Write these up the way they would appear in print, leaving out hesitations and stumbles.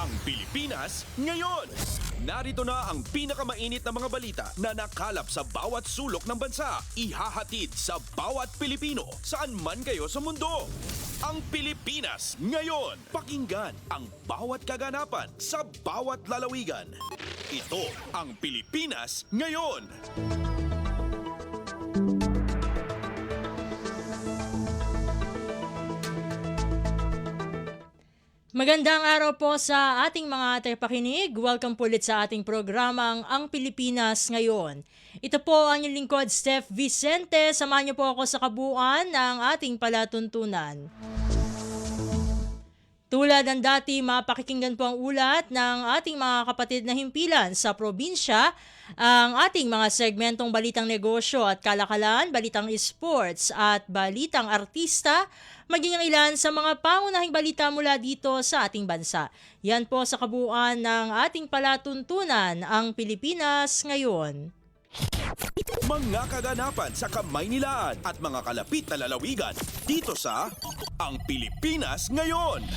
Ang Pilipinas ngayon. Narito na ang pinakamainit na mga balita na nakalap sa bawat sulok ng bansa. Ihahatid sa bawat Pilipino saan man kayo sa mundo. Ang Pilipinas ngayon. Pakinggan ang bawat kaganapan sa bawat lalawigan. Ito ang Pilipinas ngayon. Magandang araw po sa ating mga tagapakinig. Welcome po ulit sa ating programang Ang Pilipinas Ngayon. Ito po ang inyong lingkod, Steph Vicente. Samahan niyo po ako sa kabuuan ng ating palatuntunan. Tulad ng dati, mapakikinggan po ang ulat ng ating mga kapatid na himpilan sa probinsya, ang ating mga segmentong balitang negosyo at kalakalan, balitang sports at balitang artista, maging ang ilan sa mga pangunahing balita mula dito sa ating bansa. Yan po sa kabuuan ng ating palatuntunan, ang Pilipinas Ngayon. Mga kaganapan sa Kamaynilaan at mga kalapit na lalawigan dito sa Ang Pilipinas Ngayon.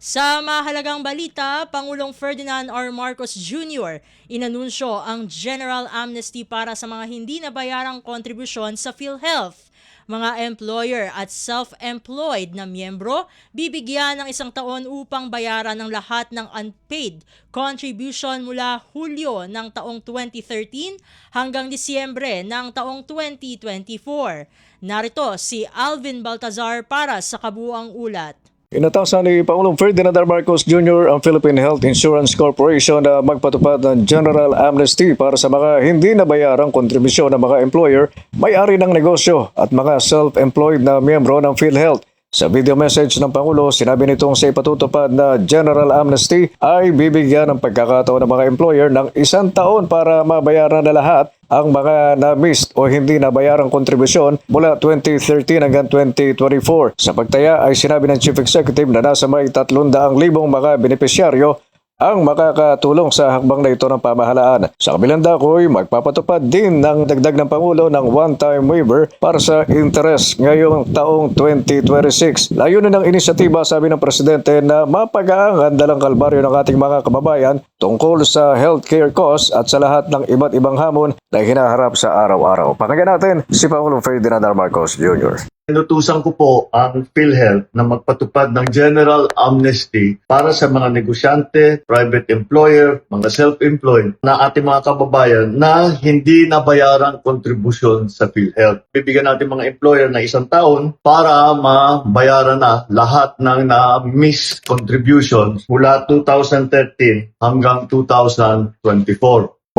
Sa mahalagang balita, Pangulong Ferdinand R. Marcos Jr. inanunsyo ang general amnesty para sa mga hindi nabayarang kontribusyon sa PhilHealth. Mga employer at self-employed na miyembro bibigyan ng 1 taon upang bayaran ng lahat ng unpaid contribution mula Hulyo ng taong 2013 hanggang Disyembre ng taong 2024. Narito si Alvin Baltazar para sa kabuuang ulat. Inatasan ni Pangulong Ferdinand R. Marcos Jr. ang Philippine Health Insurance Corporation na magpatupad ng general amnesty para sa mga hindi nabayarang kontribusyon ng mga employer, may-ari ng negosyo at mga self-employed na miyembro ng PhilHealth. Sa video message ng Pangulo, sinabi nitong sa ipatutupad na general amnesty ay bibigyan ng pagkakataon ng mga employer ng 1 taon para mabayaran na lahat ang mga na-missed o hindi nabayarang kontribusyon mula 2013 hanggang 2024. Sa pagtaya ay sinabi ng Chief Executive na nasa may 300,000 mga benepisyaryo ang makakatulong sa hakbang na ito ng pamahalaan. Sa kabilang dakoy, magpapatupad din ng dagdag ng Pangulo ng one-time waiver para sa interest ngayong taong 2026. Layunin ng inisyatiba, sabi ng Presidente, na mapagaan ang dalang kalbaryo ng ating mga kababayan tungkol sa healthcare costs at sa lahat ng iba't ibang hamon na hinaharap sa araw-araw. Pakinggan natin si Pangulong Ferdinand R. Marcos Jr. Inutusan ko po ang PhilHealth na magpatupad ng general amnesty para sa mga negosyante, private employer, mga self-employed na ating mga kababayan na hindi nabayarang kontribusyon sa PhilHealth. Bibigyan natin mga employer na 1 taon para mabayaran na lahat ng na-miss contributions mula 2013 hanggang 2024.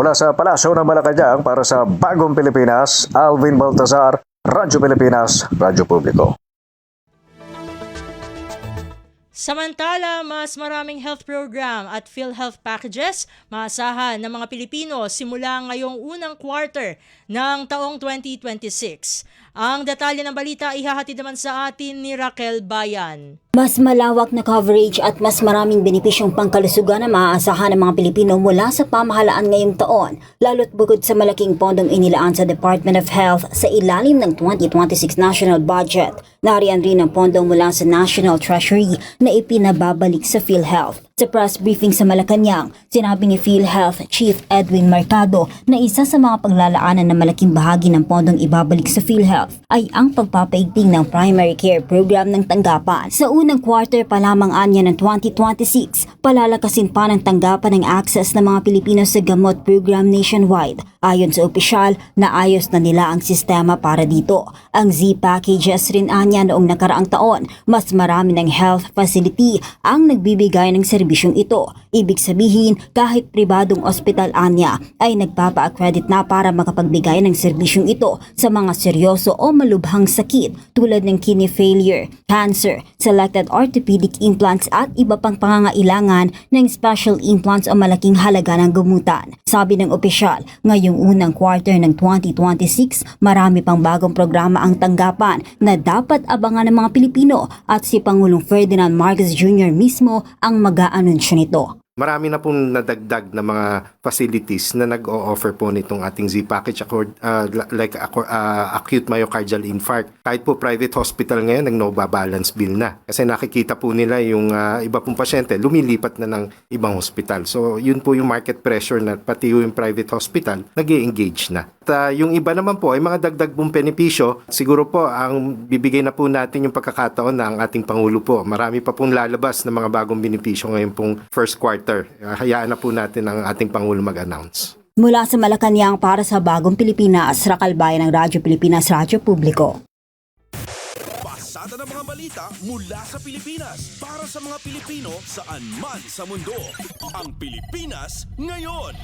Mula sa Palasyo ng Malacanang para sa Bagong Pilipinas, Alvin Baltazar, Radyo Pilipinas, Radyo Publiko. Samantala, mas maraming health program at PhilHealth packages maasahan ng mga Pilipino simula ngayong unang quarter ng taong 2026. Ang detalye ng balita ihahatid naman sa atin ni Raquel Bayan. Mas malawak na coverage at mas maraming benepisyong pangkalusugan na maaasahan ng mga Pilipino mula sa pamahalaan ngayong taon, lalo't bukod sa malaking pondong inilaan sa Department of Health sa ilalim ng 2026 National Budget. Nariyan rin ang pondo mula sa National Treasury na ipinababalik sa PhilHealth. Sa press briefing sa Malacanang, sinabi ni PhilHealth Chief Edwin Mercado na isa sa mga paglalaanan na malaking bahagi ng pondong ibabalik sa PhilHealth ay ang pagpapaigting ng primary care program ng tanggapan. Sa unang quarter pa lamang anya ng 2026, palalakasin pa ng tanggapan ng access ng mga Pilipino sa gamot program nationwide. Ayon sa opisyal, naayos na nila ang sistema para dito. Ang Z-packages rin anya noong nakaraang taon, mas marami ng health facility ang nagbibigay ng serbisyong ito. Ibig sabihin, kahit pribadong ospital anya ay nagpapa-accredit na para makapagbigay ng serbisyong ito sa mga seryoso o malubhang sakit tulad ng kidney failure, cancer, selected orthopedic implants at iba pang pangangailangan ng special implants o malaking halaga ng gamutan. Sabi ng opisyal, ngayong unang quarter ng 2026, marami pang bagong programa ang tanggapan na dapat abangan ng mga Pilipino at si Pangulong Ferdinand Marcos Jr. mismo ang mag-aanunsyo nito. Marami na pong nadagdag na mga facilities na nag-o-offer po nitong ating Z-Package acute myocardial infarct. Kahit po private hospital ngayon, nag-no-balance bill na. Kasi nakikita po nila yung iba pong pasyente, lumilipat na ng ibang hospital. So yun po yung market pressure na pati yung private hospital, nag-i-engage na. At yung iba naman po ay mga dagdag pong benepisyo. Siguro po ang bibigay na po natin yung pagkakataon na ang ating Pangulo po. Marami pa pong lalabas na mga bagong benepisyo ngayon pong first quarter. Hayaan na po natin ang ating Pangulo mag-announce. Mula sa Malacanang para sa Bagong Pilipinas, Rakal Bayan ng Radyo Pilipinas, Radyo Publiko. Pasada ng mga balita mula sa Pilipinas para sa mga Pilipino saan man sa mundo. Ang Pilipinas ngayon.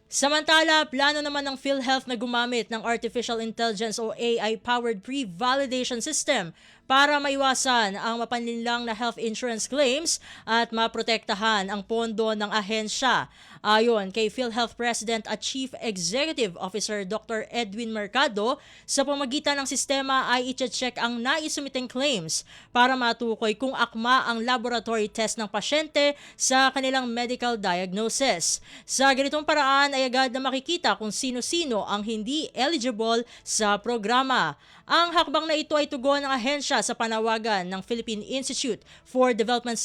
Samantala, plano naman ng PhilHealth na gumamit ng Artificial Intelligence o AI-powered pre-validation system para maiwasan ang mapanlinlang na health insurance claims at maprotektahan ang pondo ng ahensya. Ayon kay PhilHealth President at Chief Executive Officer Dr. Edwin Mercado, sa pamagitan ng sistema ay i-check ang naisumiteng claims para matukoy kung akma ang laboratory test ng pasyente sa kanilang medical diagnosis. Sa ganitong paraan ay agad na makikita kung sino-sino ang hindi eligible sa programa. Ang hakbang na ito ay tugon ng ahensya sa panawagan ng Philippine Institute for Development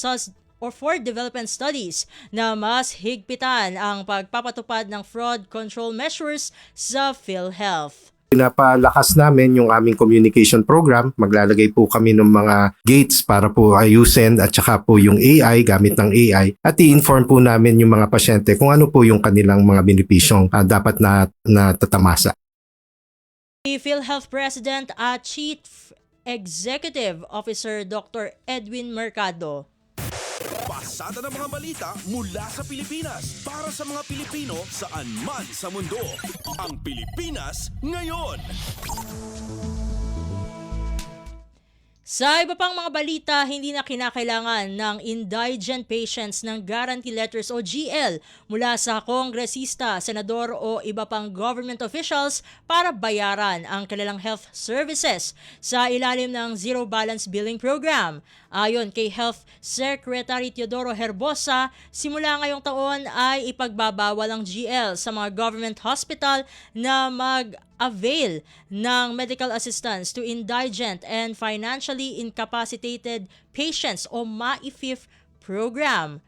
Studies na mas higpitan ang pagpapatupad ng fraud control measures sa PhilHealth. Pinapalakas namin yung aming communication program. Maglalagay po kami ng mga gates para po ayusin at saka po yung AI, gamit ng AI. At i-inform po namin yung mga pasyente kung ano po yung kanilang mga benepisyong dapat na tatamasa. Si PhilHealth President at Chief Executive Officer Dr. Edwin Mercado. Pasada ng mga balita mula sa Pilipinas para sa mga Pilipino saan man sa mundo. Ang Pilipinas ngayon. Sa iba pang mga balita, hindi na kinakailangan ng indigent patients ng guarantee letters o GL mula sa kongresista, senador o iba pang government officials para bayaran ang kanilang health services sa ilalim ng Zero Balance Billing Program. Ayon kay Health Secretary Teodoro Herbosa, simula ngayong taon ay ipagbabawal ang GL sa mga government hospital na mag-avail ng medical assistance to indigent and financially incapacitated patients o MAIFIP program.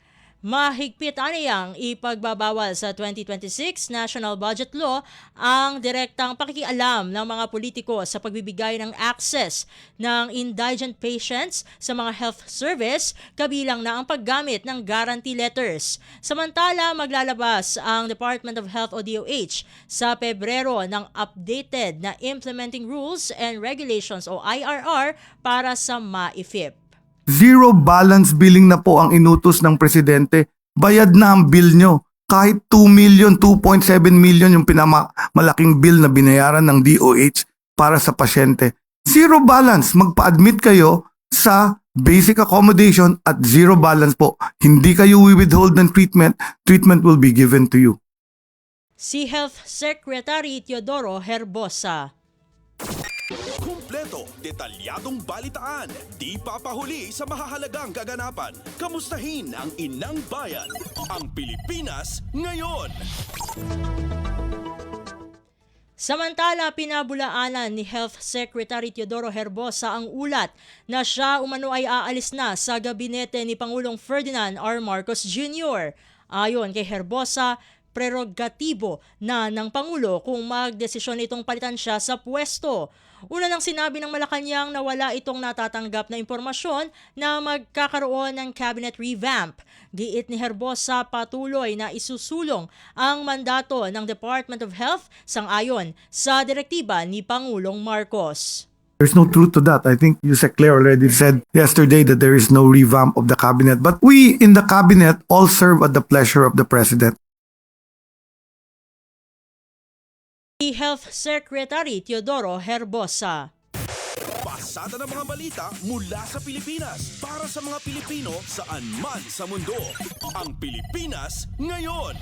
Mahigpit aniyang ipagbabawal sa 2026 National Budget Law ang direktang pakikialam ng mga politiko sa pagbibigay ng access ng indigent patients sa mga health service, kabilang na ang paggamit ng guarantee letters. Samantala, maglalabas ang Department of Health o DOH sa Pebrero ng updated na Implementing Rules and Regulations o IRR para sa MAIFIP. Zero balance billing na po ang inutos ng presidente. Bayad na ang bill nyo. Kahit 2 million, 2.7 million yung pinamalaking bill na binayaran ng DOH para sa pasyente. Zero balance. Magpa-admit kayo sa basic accommodation at zero balance po. Hindi kayo withhold ng treatment. Treatment will be given to you. Si Health Secretary Teodoro Herbosa. Kumpleto, detalyadong balitaan, di papahuli sa mahahalagang kaganapan. Kamustahin ang inang bayan, ang Pilipinas ngayon. Samantala, pinabulaanan ni Health Secretary Teodoro Herbosa ang ulat na siya umano ay aalis na sa gabinete ni Pangulong Ferdinand R. Marcos Jr. Ayon kay Herbosa, prerogatibo na ng Pangulo kung magdesisyon itong palitan siya sa pwesto. Una nang sinabi ng Malacanang na wala itong natatanggap na impormasyon na magkakaroon ng cabinet revamp. Giit ni Herbosa, patuloy na isusulong ang mandato ng Department of Health sang-ayon sa direktiba ni Pangulong Marcos. There's no truth to that. I think Yusek Claire already said yesterday that there is no revamp of the cabinet. But we in the cabinet all serve at the pleasure of the president. Health Secretary Teodoro Herbosa. Pasada ng mga balita mula sa Pilipinas para sa mga Pilipino saan man sa mundo. Ang Pilipinas ngayon.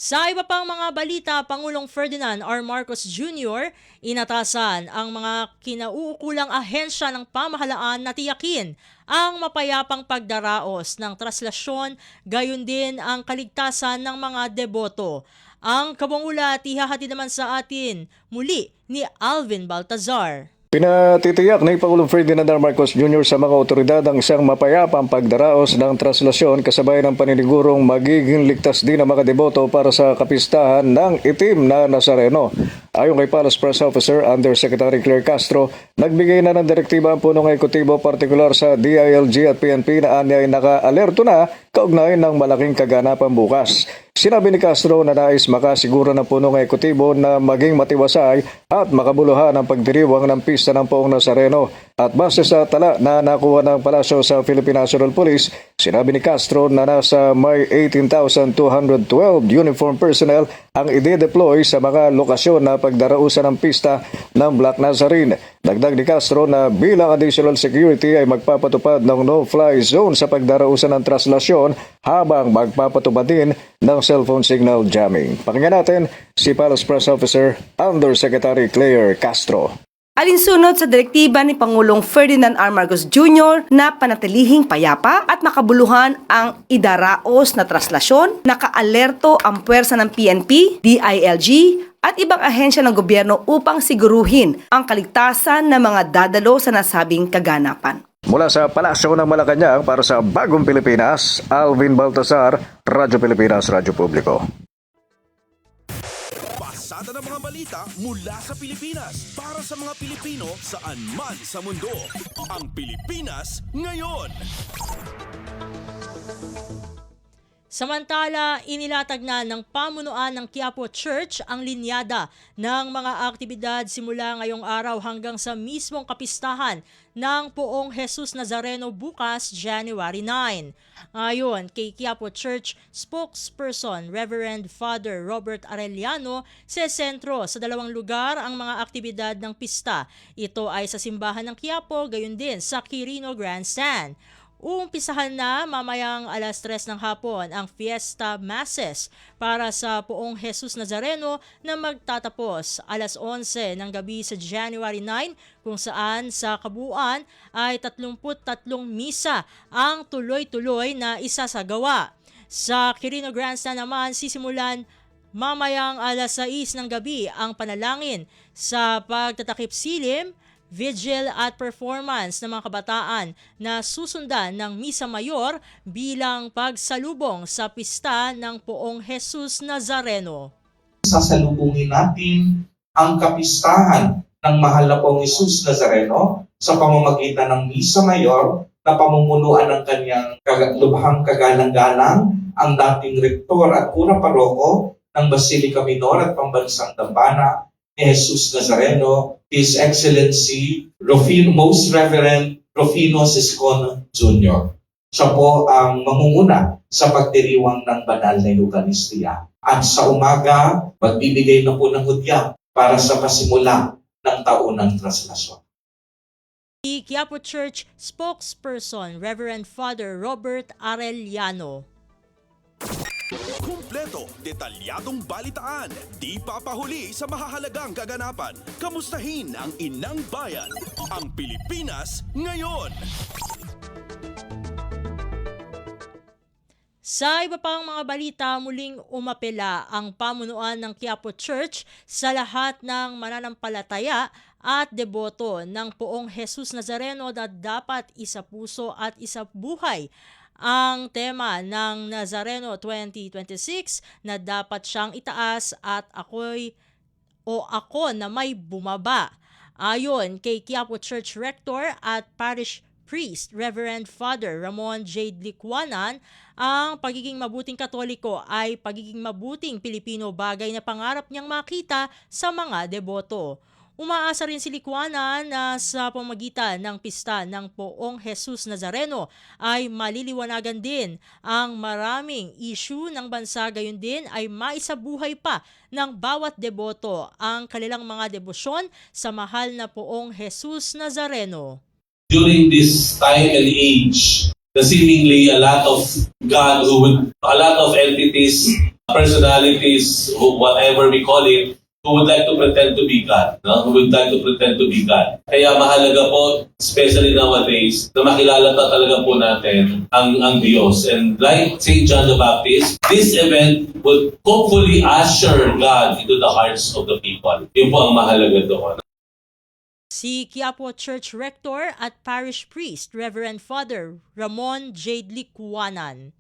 Sa iba pang mga balita, Pangulong Ferdinand R. Marcos Jr. inatasan ang mga kinauukulang ahensya ng pamahalaan na tiyakin ang mapayapang pagdaraos ng traslasyon, gayon din ang kaligtasan ng mga deboto. Ang kabangulat ihahatid naman sa atin muli ni Alvin Baltazar. Pinatitiyak ni Pangulong Ferdinand R. Marcos Jr. sa mga otoridad ang isang mapayapang pagdaraos ng traslasyon kasabay ng paninigurong magiging ligtas din ang mga deboto para sa kapistahan ng itim na Nazareno. Ayon kay Palace Press Officer Undersecretary Claire Castro, nagbigay na ng direktiba ang punong ekutibo partikular sa DILG at PNP na anyay naka-alerto na kaugnay ng malaking kaganapan bukas. Sinabi ni Castro na nais makasiguro ng punong ekutibo na maging matiwasay at makabuluhan ang pagdiriwang ng pista ng Poong Nazareno. At base sa tala na nakuha ng palasyo sa Philippine National Police, sinabi ni Castro na nasa may 18,212 uniform personnel ang ide-deploy sa mga lokasyon na pagdarausan ng pista ng Black Nazarene. Dagdag ni Castro na bilang additional security ay magpapatupad ng no-fly zone sa pagdarausan ng traslasyon habang magpapatupad din ng cellphone signal jamming. Pakinggan natin si Palace Press Officer Undersecretary Claire Castro. Alinsunod sa direktiba ni Pangulong Ferdinand R. Marcos Jr. na panatilihing payapa at makabuluhan ang idaraos na traslasyon, naka-alerto ang puwersa ng PNP, DILG at ibang ahensya ng gobyerno upang siguruhin ang kaligtasan ng mga dadalo sa nasabing kaganapan. Mula sa Palasyo ng Malacanang para sa Bagong Pilipinas, Alvin Baltazar, Radyo Pilipinas, Radyo Publiko. Pasada ng mga balita mula sa Pilipinas para sa mga Pilipino saan man sa mundo. Ang Pilipinas ngayon. Samantala, inilatag na ng pamunuan ng Quiapo Church ang linyada ng mga aktibidad simula ngayong araw hanggang sa mismong kapistahan ng Poong Jesus Nazareno bukas, January 9. Ayon kay Quiapo Church spokesperson Reverend Father Robert Arellano, sa sentro sa dalawang lugar ang mga aktibidad ng pista. Ito ay sa simbahan ng Quiapo, gayon din sa Quirino Grandstand. Uumpisahan na mamayang alas 3 ng hapon ang Fiesta Masses para sa Poong Jesus Nazareno na magtatapos alas 11 ng gabi sa January 9 kung saan sa kabuuan ay 33 misa ang tuloy-tuloy na isasagawa. Sa Quirino Grandstand naman sisimulan mamayang alas 6 ng gabi ang panalangin sa pagtatakip silim, vigil at performance ng mga kabataan na susundan ng Misa Mayor bilang pagsalubong sa pista ng Poong Jesus Nazareno. Sasalubungin natin ang kapistahan ng mahal na Poong Jesus Nazareno sa pamamagitan ng Misa Mayor na pamumunuan ng kanyang lubhang kagalang-galang ang dating rektor at kurang paroko ng Basilica Minor at Pambansang Dambana ni Jesus Nazareno, His Excellency Most Reverend Rufino Siscon Jr. Siya po ang mangunguna sa pagdiriwang ng banal na Eucharistia. At sa umaga, magbibigay na po ng hudya para sa pasimula ng taunang traslasyon. Si Quiapo Church spokesperson Reverend Father Robert Arellano. Kumpleto, detalyadong balitaan, di papahuli sa mahahalagang kaganapan. Kamustahin ang inang bayan, ang Pilipinas ngayon. Sa iba pang mga balita, muling umapela ang pamunuan ng Quiapo Church sa lahat ng mananampalataya at deboto ng Poong Jesus Nazareno na dapat isa puso at isa buhay. Ang tema ng Nazareno 2026 na dapat siyang itaas at ako na may bumaba. Ayon kay Quiapo Church Rector at Parish Priest Reverend Father Ramon J. Licuanan, ang pagiging mabuting Katoliko ay pagiging mabuting Pilipino, bagay na pangarap niyang makita sa mga deboto. Umaasa rin si Licuanan na sa pamagitan ng pista ng Poong Jesus Nazareno ay maliliwanagan din ang maraming issue ng bansa, gayon din ay maisabuhay pa ng bawat deboto ang kanilang mga debosyon sa mahal na Poong Jesus Nazareno. During this time and age, the seemingly a lot of entities personalities, whatever we call it, who would like to pretend to be God, no? Who would like to pretend to be God. Kaya mahalaga po, especially nowadays, na makilala talaga po natin ang Diyos. And like St. John the Baptist, this event would hopefully usher God into the hearts of the people. Yun po ang mahalaga doon. Si Quiapo Church Rector at Parish Priest, Reverend Father Ramon J. Licuanan.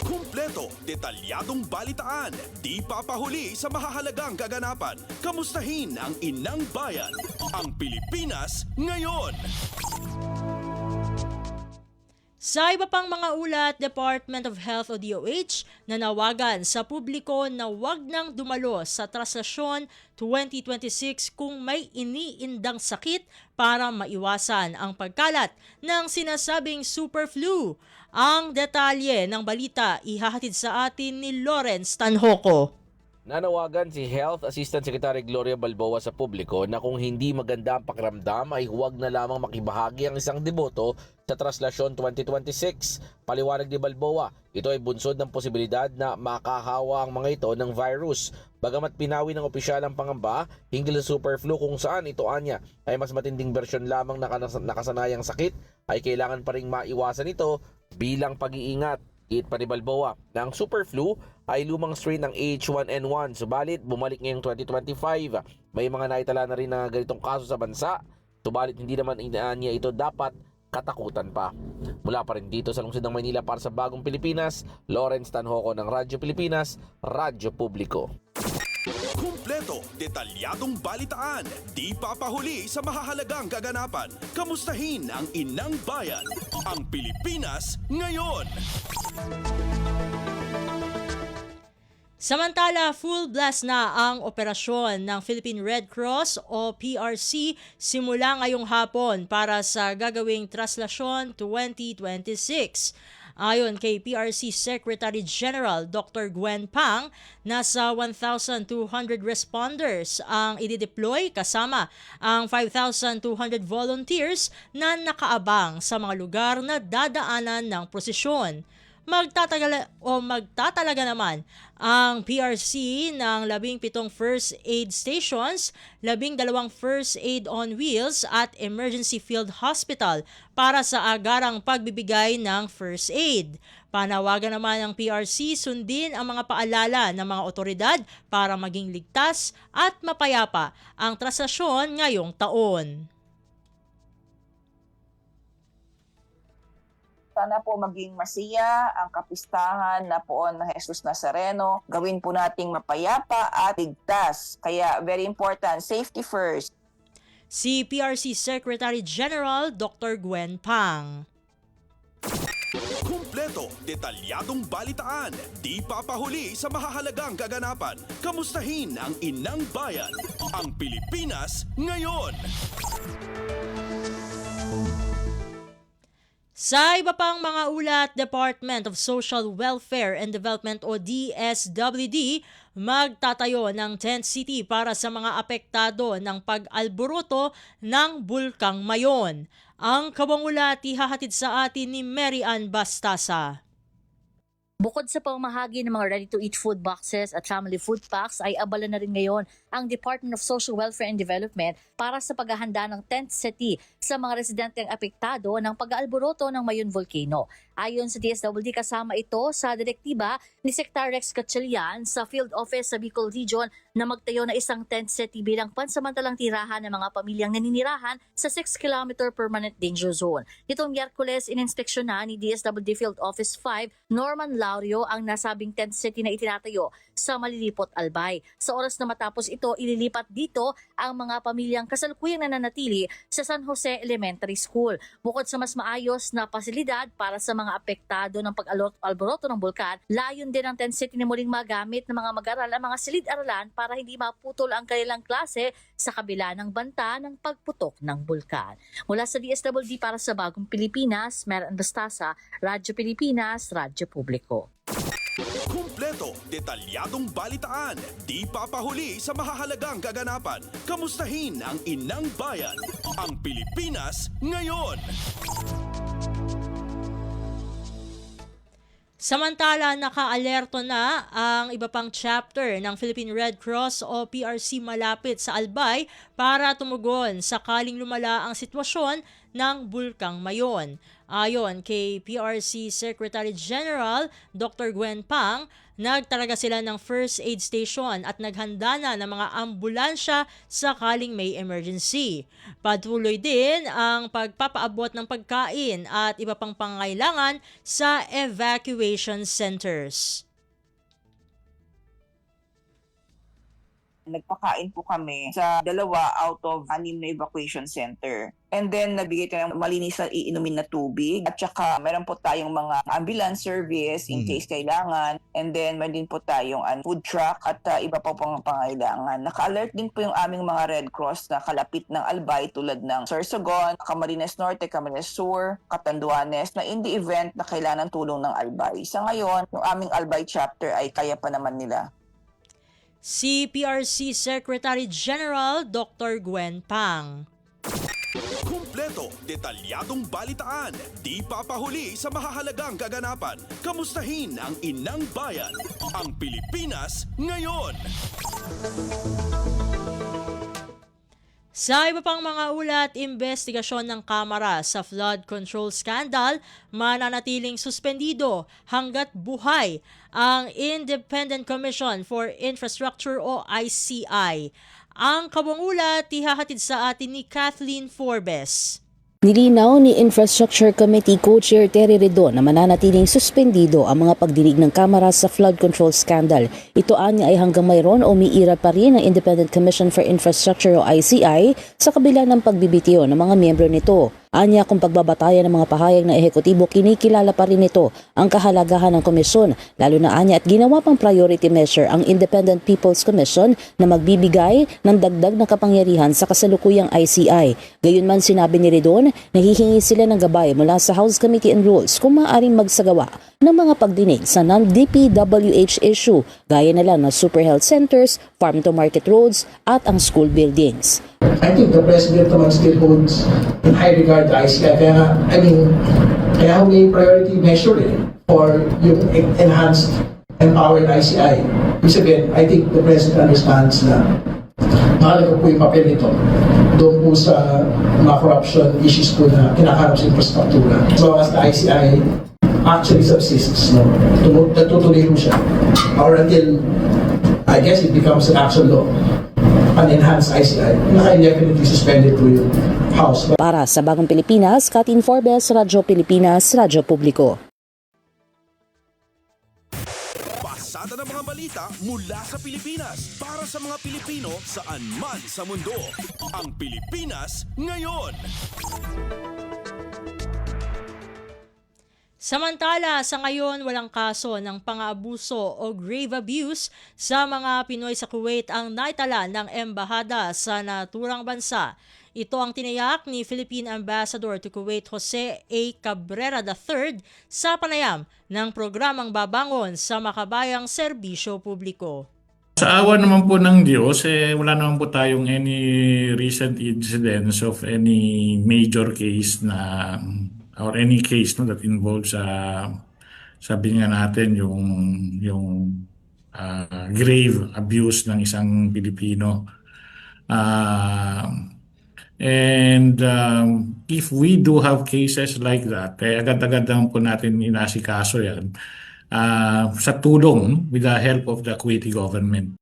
Kumpleto, detalyadong balitaan, di papahuli sa mahahalagang kaganapan. Kamustahin ang inang bayan, ang Pilipinas ngayon. Sa iba pang mga ulat, Department of Health o DOH nanawagan sa publiko na huwag nang dumalo sa Traslasyon 2026 kung may iniindang sakit para maiwasan ang pagkalat ng sinasabing super flu. Ang detalye ng balita ihahatid sa atin ni Lawrence Tanhoco. Nanawagan si Health Assistant Secretary Gloria Balboa sa publiko na kung hindi maganda ang pakiramdam ay huwag na lamang makibahagi ang isang deboto sa Traslasyon 2026. Paliwanag ni Balboa, ito ay bunsod ng posibilidad na makahawa ang mga ito ng virus. Bagamat pinawi ng opisyal ang pangamba hinggil sa super flu kung saan ito anya ay mas matinding bersyon lamang na nakasanayang sakit, ay kailangan pa ring maiwasan ito bilang pag-iingat. Giit pa ni Balboa na ang super flu ay lumang strain ng H1N1, subalit bumalik ngayong 2025. May mga naitala na rin na ganitong kaso sa bansa, subalit hindi naman inaanya ito dapat katakutan pa. Mula pa rin dito sa lungsod ng Maynila para sa Bagong Pilipinas, Lawrence Tanhoco ng Radyo Pilipinas, Radyo Publiko. Kumpleto, detalyadong balitaan, di papahuli sa mahahalagang kaganapan. Kamustahin ang inang bayan, ang Pilipinas ngayon. Samantala, full blast na ang operasyon ng Philippine Red Cross o PRC simula ngayong hapon para sa gagawing Traslasyon 2026. Ayon kay PRC Secretary General Dr. Gwen Pang, nasa 1,200 responders ang idideploy kasama ang 5,200 volunteers na nakaabang sa mga lugar na dadaanan ng prosesyon. Magtatalaga naman ang PRC ng 17 first aid stations, 12 first aid on wheels at emergency field hospital para sa agarang pagbibigay ng first aid. Panawagan naman ng PRC sundin ang mga paalala ng mga otoridad para maging ligtas at mapayapa ang traslasyon ngayong taon. Sana po maging masaya ang kapistahan na poon ng Jesus Nazareno. Gawin po nating mapayapa at ligtas. Kaya very important, safety first. Si PRC Secretary General Dr. Gwen Pang. Kumpleto, detalyadong balitaan, di papahuli sa mahahalagang kaganapan. Kamustahin ang inang bayan, ang Pilipinas ngayon. Sa iba pang mga ulat, Department of Social Welfare and Development o DSWD magtatayo ng tent city para sa mga apektado ng pag-alboroto ng Bulkang Mayon. Ang kabang ulat ihahatid sa atin ni Mary Ann Bastasa. Bukod sa pamahagi ng mga ready-to-eat food boxes at family food packs ay abala na rin ngayon ang Department of Social Welfare and Development para sa paghahanda ng tent city sa mga residenteng apektado ng pag-aalboroto ng Mayon Volcano. Ayon sa DSWD, kasama ito sa direktiba ni Secretary Rex Gatchalian sa Field Office sa Bicol Region na magtayo na isang tent city bilang pansamantalang tirahan ng mga pamilyang naninirahan sa 6-kilometer permanent danger zone. Itong Miyerkules, ininspeksyon na ni DSWD Field Office 5, Norman Laurio, ang nasabing tent city na itinatayo sa Malilipot, Albay. Sa oras na matapos ito, ililipat dito ang mga pamilyang kasalukuyang nananatili sa San Jose Elementary School. Bukod sa mas maayos na pasilidad para sa mga apektado ng pag-alboroto ng bulkan, layon din ang tent city na muling magamit ng mga mag-aral ang mga silid-aralan para hindi maputol ang kanilang klase sa kabila ng banta ng pagputok ng bulkan. Mula sa DSWD para sa Bagong Pilipinas, Mary Ann Bastasa, Radyo Pilipinas, Radyo Publiko. Kumpleto, detalyadong balitaan, di papahuli sa mahahalagang kaganapan. Kamustahin ang inang bayan, ang Pilipinas ngayon. Samantala, nakaalerto na ang iba pang chapter ng Philippine Red Cross o PRC malapit sa Albay para tumugon sakaling lumala ang sitwasyon ng Bulkang Mayon. Ayon kay PRC Secretary General Dr. Gwen Pang, nagtalaga sila ng first aid station at naghanda na ng mga ambulansya sakaling may emergency. Patuloy din ang pagpapaabot ng pagkain at iba pang pangangailangan sa evacuation centers. Nagpakain po kami sa 2 out of 6 na evacuation center. And then, nabigay tayo ng malinis na iinumin na tubig. At saka, meron po tayong mga ambulance service in case kailangan. And then, meron din po tayong food truck at iba pa pang pangailangan. Naka-alert din po yung aming mga Red Cross na kalapit ng Albay tulad ng Sorsogon, Camarines Norte, Camarines Sur, Catanduanes na in the event na kailangan ng tulong ng Albay. Sa ngayon, yung aming Albay chapter ay kaya pa naman nila. Si PRC Secretary General Dr. Gwen Pang. Kumpleto, detalyadong balitaan, di papahuli sa mahahalagang kaganapan. Kamustahin ang inang bayan, ang Pilipinas ngayon. Sa iba pang mga ulat, investigasyon ng Kamara sa flood control scandal, mananatiling suspendido hanggat buhay ang Independent Commission for Infrastructure o ICI. Ang kabuang ulat ihahatid sa atin ni Kathleen Forbes. Nilinaw ni Infrastructure Committee Co-Chair Terry Redon na mananatiling suspendido ang mga pagdinig ng Kamara sa flood control scandal. Ito anya ay hanggang mayroon o umiira pa rin ang Independent Commission for Infrastructure o ICI sa kabila ng pagbibitiyo ng mga miyembro nito. Anya kung pagbabatayan ng mga pahayag ng ehekutibo, kinikilala pa rin nito ang kahalagahan ng komisyon, lalo na anya at ginawa pang priority measure ang Independent People's Commission na magbibigay ng dagdag na kapangyarihan sa kasalukuyang ICI. Gayunman sinabi ni Redon, nahihingi sila ng gabay mula sa House Committee on Rules kung maaaring magsagawa ng mga pagdinig sa non-DPWH issue gaya na lang ng super health centers, farm-to-market roads at ang school buildings. I think the President naman still holds in high regard the ICI. Kaya may priority measure for yung enhanced, empowered ICI. Ibig sabihin, I think the President understands na mahalaga po yung papel nito doon po sa mga corruption issues po na kinakarap sa infrastruktura. As long as the ICI actually subsists, no? Natutuloy po siya. Or until, I guess, it becomes an actual law. An enhanced ICI, naka-indefinitely suspended po yung House. Para sa Bagong Pilipinas, Kathleen Forbes, Radyo Pilipinas, Radyo Publiko. Pasada ng mga balita mula sa Pilipinas para sa mga Pilipino saan man sa mundo. Ang Pilipinas ngayon. Samantala, sa ngayon walang kaso ng pang-aabuso o grave abuse sa mga Pinoy sa Kuwait ang naitala ng embahada sa naturang bansa. Ito ang tiniyak ni Philippine Ambassador to Kuwait Jose A. Cabrera III sa panayam ng programang babangon sa makabayang serbisyo publiko. Sa awa naman po ng Diyos, wala naman po tayong any recent incidents of any major case na or any case no, that involves sabi nga natin yung grave abuse ng isang Pilipino. And if we do have cases like that, agad-agad lang po natin inasikaso yan sa tulong with the help of the Kuwaiti government.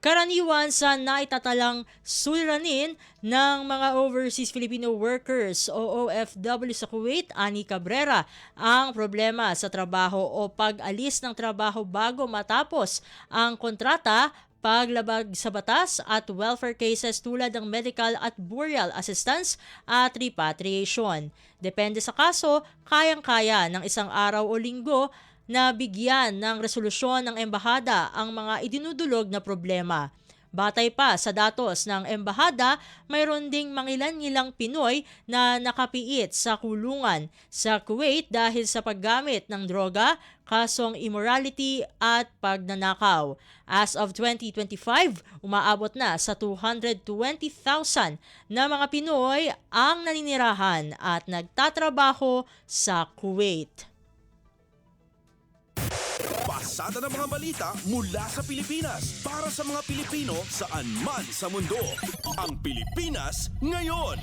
Karaniwan sa naitatalang suliranin ng mga overseas Filipino workers o OFW sa Kuwait, ani Cabrera, ang problema sa trabaho o pag-alis ng trabaho bago matapos ang kontrata, paglabag sa batas at welfare cases tulad ng medical at burial assistance at repatriation. Depende sa kaso, kayang-kaya ng isang araw o linggo na bigyan ng resolusyon ng embahada ang mga idinudulog na problema. Batay pa sa datos ng embahada, mayroon ding mangilan-ngilang Pinoy na nakapiit sa kulungan sa Kuwait dahil sa paggamit ng droga, kasong immorality at pagnanakaw. As of 2025, umaabot na sa 220,000 na mga Pinoy ang naninirahan at nagtatrabaho sa Kuwait. Pasada ng mga balita mula sa Pilipinas para sa mga Pilipino saan man sa mundo. Ang Pilipinas ngayon.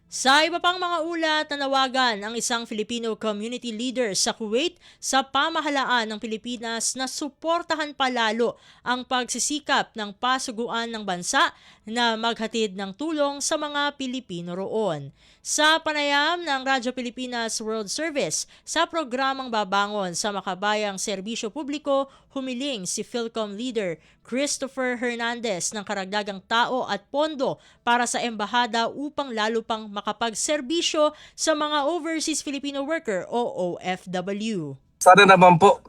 Sa iba pang mga ulat, nanawagan ang isang Filipino community leader sa Kuwait sa pamahalaan ng Pilipinas na suportahan palalo ang pagsisikap ng pasuguan ng bansa na maghatid ng tulong sa mga Pilipino roon. Sa panayam ng Radyo Pilipinas World Service sa programang babangon sa makabayang serbisyo publiko, humiling si Philcom leader Christopher Hernandez ng karagdagang tao at pondo para sa embahada upang lalo pang makapagserbisyo sa mga overseas Filipino worker o OFW. Sana naman po,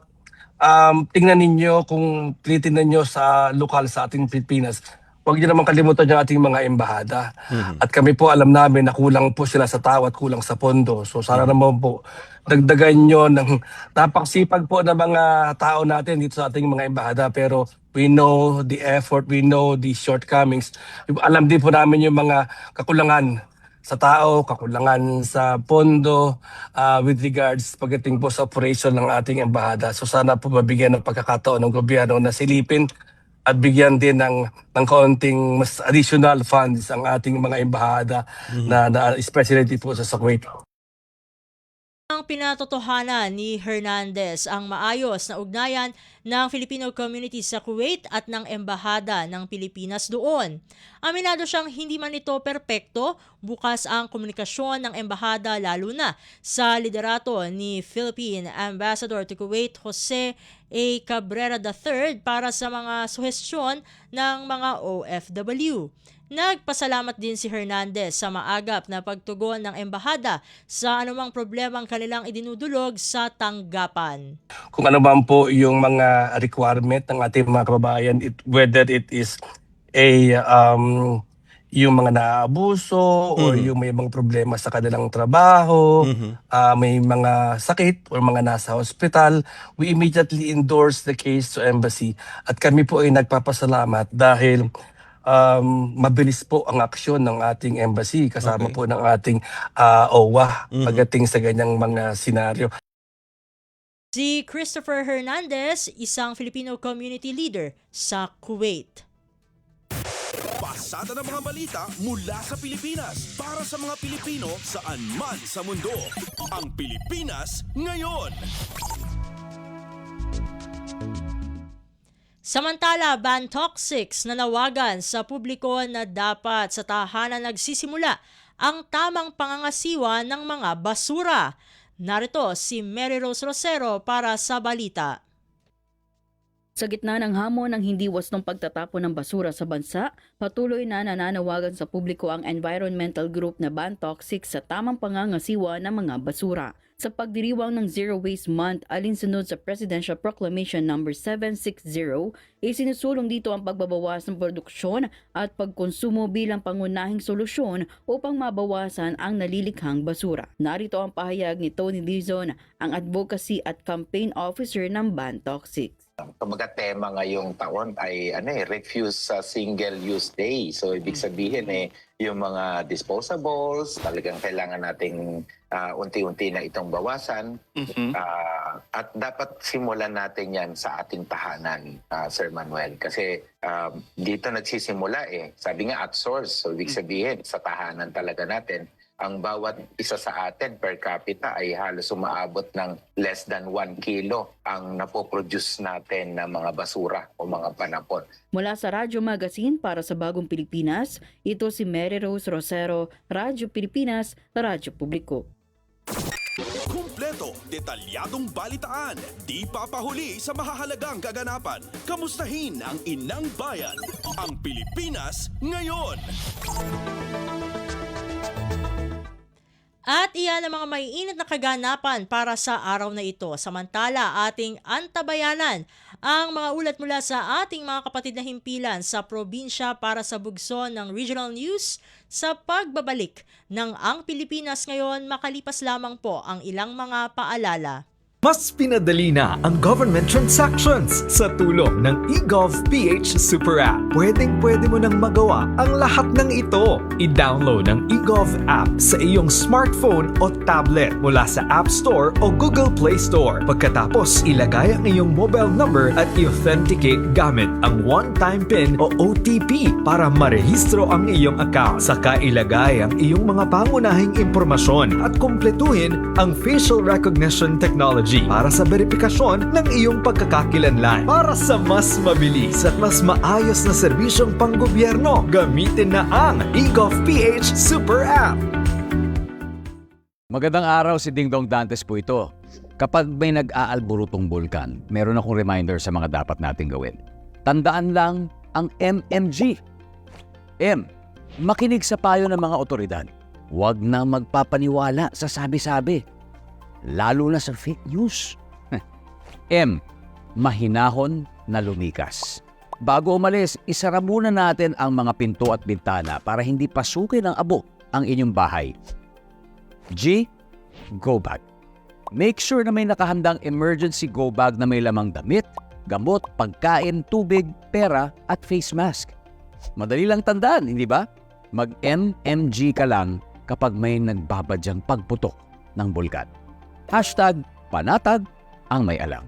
tingnan ninyo kung tinitingnan nyo sa lokal sa ating Pilipinas. Huwag niyo naman kalimutan yung ating mga embahada. At kami po alam namin na kulang po sila sa tao at kulang sa pondo. So sana naman po dagdagan nyo ng napaksipag po ng mga tao natin dito sa ating mga embahada. Pero we know the effort, we know the shortcomings. Alam din po namin yung mga kakulangan sa tao, kakulangan sa pondo with regards pagdating po sa operation ng ating embahada. So sana po mabigyan ng pagkakataon ng gobyerno na silipin at bigyan din ng kaunting mas additional funds ang ating mga embahada na especially po sa Kuwait. Ang pinatotohanan ni Hernandez ang maayos na ugnayan ng Filipino community sa Kuwait at ng embahada ng Pilipinas doon. Aminado siyang hindi man ito perpekto, bukas ang komunikasyon ng embahada lalo na sa liderato ni Philippine Ambassador to Kuwait Jose A. Cabrera III para sa mga suhestyon ng mga OFW. Nagpasalamat din si Hernandez sa maagap na pagtugon ng embahada sa anumang problemang kanilang idinudulog sa tanggapan. Kung ano man po yung mga requirement ng ating mga kababayan, whether it is yung mga naaabuso or yung may mga problema sa kanilang trabaho, may mga sakit or mga nasa hospital, we immediately endorse the case to embassy. At kami po ay nagpapasalamat dahil mabilis po ang aksyon ng ating embassy kasama po ng ating OWA pagdating sa ganyang mga senaryo. Si Christopher Hernandez, isang Filipino community leader sa Kuwait. Pasada ng mga balita mula sa Pilipinas para sa mga Pilipino saan man sa mundo. Ang Pilipinas ngayon. Samantala, Bantoc 6 nanawagan sa publiko na dapat sa tahanan nagsisimula ang tamang pangangasiwa ng mga basura. Narito si Mary Rose Rosero para sa balita. Sa gitna ng hamon ng hindi wastong pagtatapon ng basura sa bansa, patuloy na nananawagan sa publiko ang environmental group na Bantoc 6 sa tamang pangangasiwa ng mga basura. Sa pagdiriwang ng Zero Waste Month alinsunod sa Presidential Proclamation No. 760, isinusulong dito ang pagbabawas ng produksyon at pagkonsumo bilang pangunahing solusyon upang mabawasan ang nalilikhang basura. Narito ang pahayag ni Tony Lizon, ang Advocacy at Campaign Officer ng Bantoc 6. Kumbaga tema ngayong taon ay Refuse Single-Use Day. So ibig sabihin yung mga disposables, talagang kailangan nating unti-unti na itong bawasan. At dapat simulan natin yan sa ating tahanan, Sir Manuel. Kasi dito nagsisimula Sabi nga at source. So ibig sabihin sa tahanan talaga natin. Ang bawat isa sa atin per capita ay halos umaabot ng less than 1 kilo ang napoproduce natin na mga basura o mga panapon. Mula sa Radyo Magazine para sa Bagong Pilipinas, ito si Mary Rose Rosero, Radyo Pilipinas, Radyo Publiko. Kumpleto, detalyadong balitaan, di papahuli sa mahahalagang kaganapan. Kamustahin ang inang bayan, ang Pilipinas ngayon. At iyan ang mga maiinit na kaganapan para sa araw na ito. Samantala, ating antabayanan ang mga ulat mula sa ating mga kapatid na himpilan sa probinsya para sa bugso ng regional news sa pagbabalik ng Ang Pilipinas Ngayon, makalipas lamang po ang ilang mga paalala. Mas pinadali na ang government transactions sa tulong ng eGovPH Super App. Pwedeng-pwede mo nang magawa ang lahat ng ito. I-download ang eGov app sa iyong smartphone o tablet mula sa App Store o Google Play Store. Pagkatapos, ilagay ang iyong mobile number at i-authenticate gamit ang one-time PIN o OTP para marehistro ang iyong account. Saka ilagay ang iyong mga pangunahing impormasyon at kumpletuhin ang facial recognition technology para sa verifikasyon ng iyong pagkakakilanlan. Para sa mas mabilis at mas maayos na serbisyong panggobyerno, gamitin na ang eGovPH Super App. Magandang araw, si Ding Dong Dantes po ito. Kapag may nag-aalburutong bulkan, meron akong reminder sa mga dapat nating gawin. Tandaan lang ang MMG. M. Makinig sa payo ng mga otoridad. Huwag na magpapaniwala sa sabi-sabi. Lalo na sa fake news. M. Mahinahon na lumikas. Bago umalis, isara muna natin ang mga pinto at bintana para hindi pasukin ng abo ang inyong bahay. G. Go bag. Make sure na may nakahandang emergency go bag na may lamang damit, gamot, pagkain, tubig, pera at face mask. Madali lang tandaan, hindi ba? Mag-MMG ka lang kapag may nagbabadyang pagputok ng bulkan. #panatag ang may alam.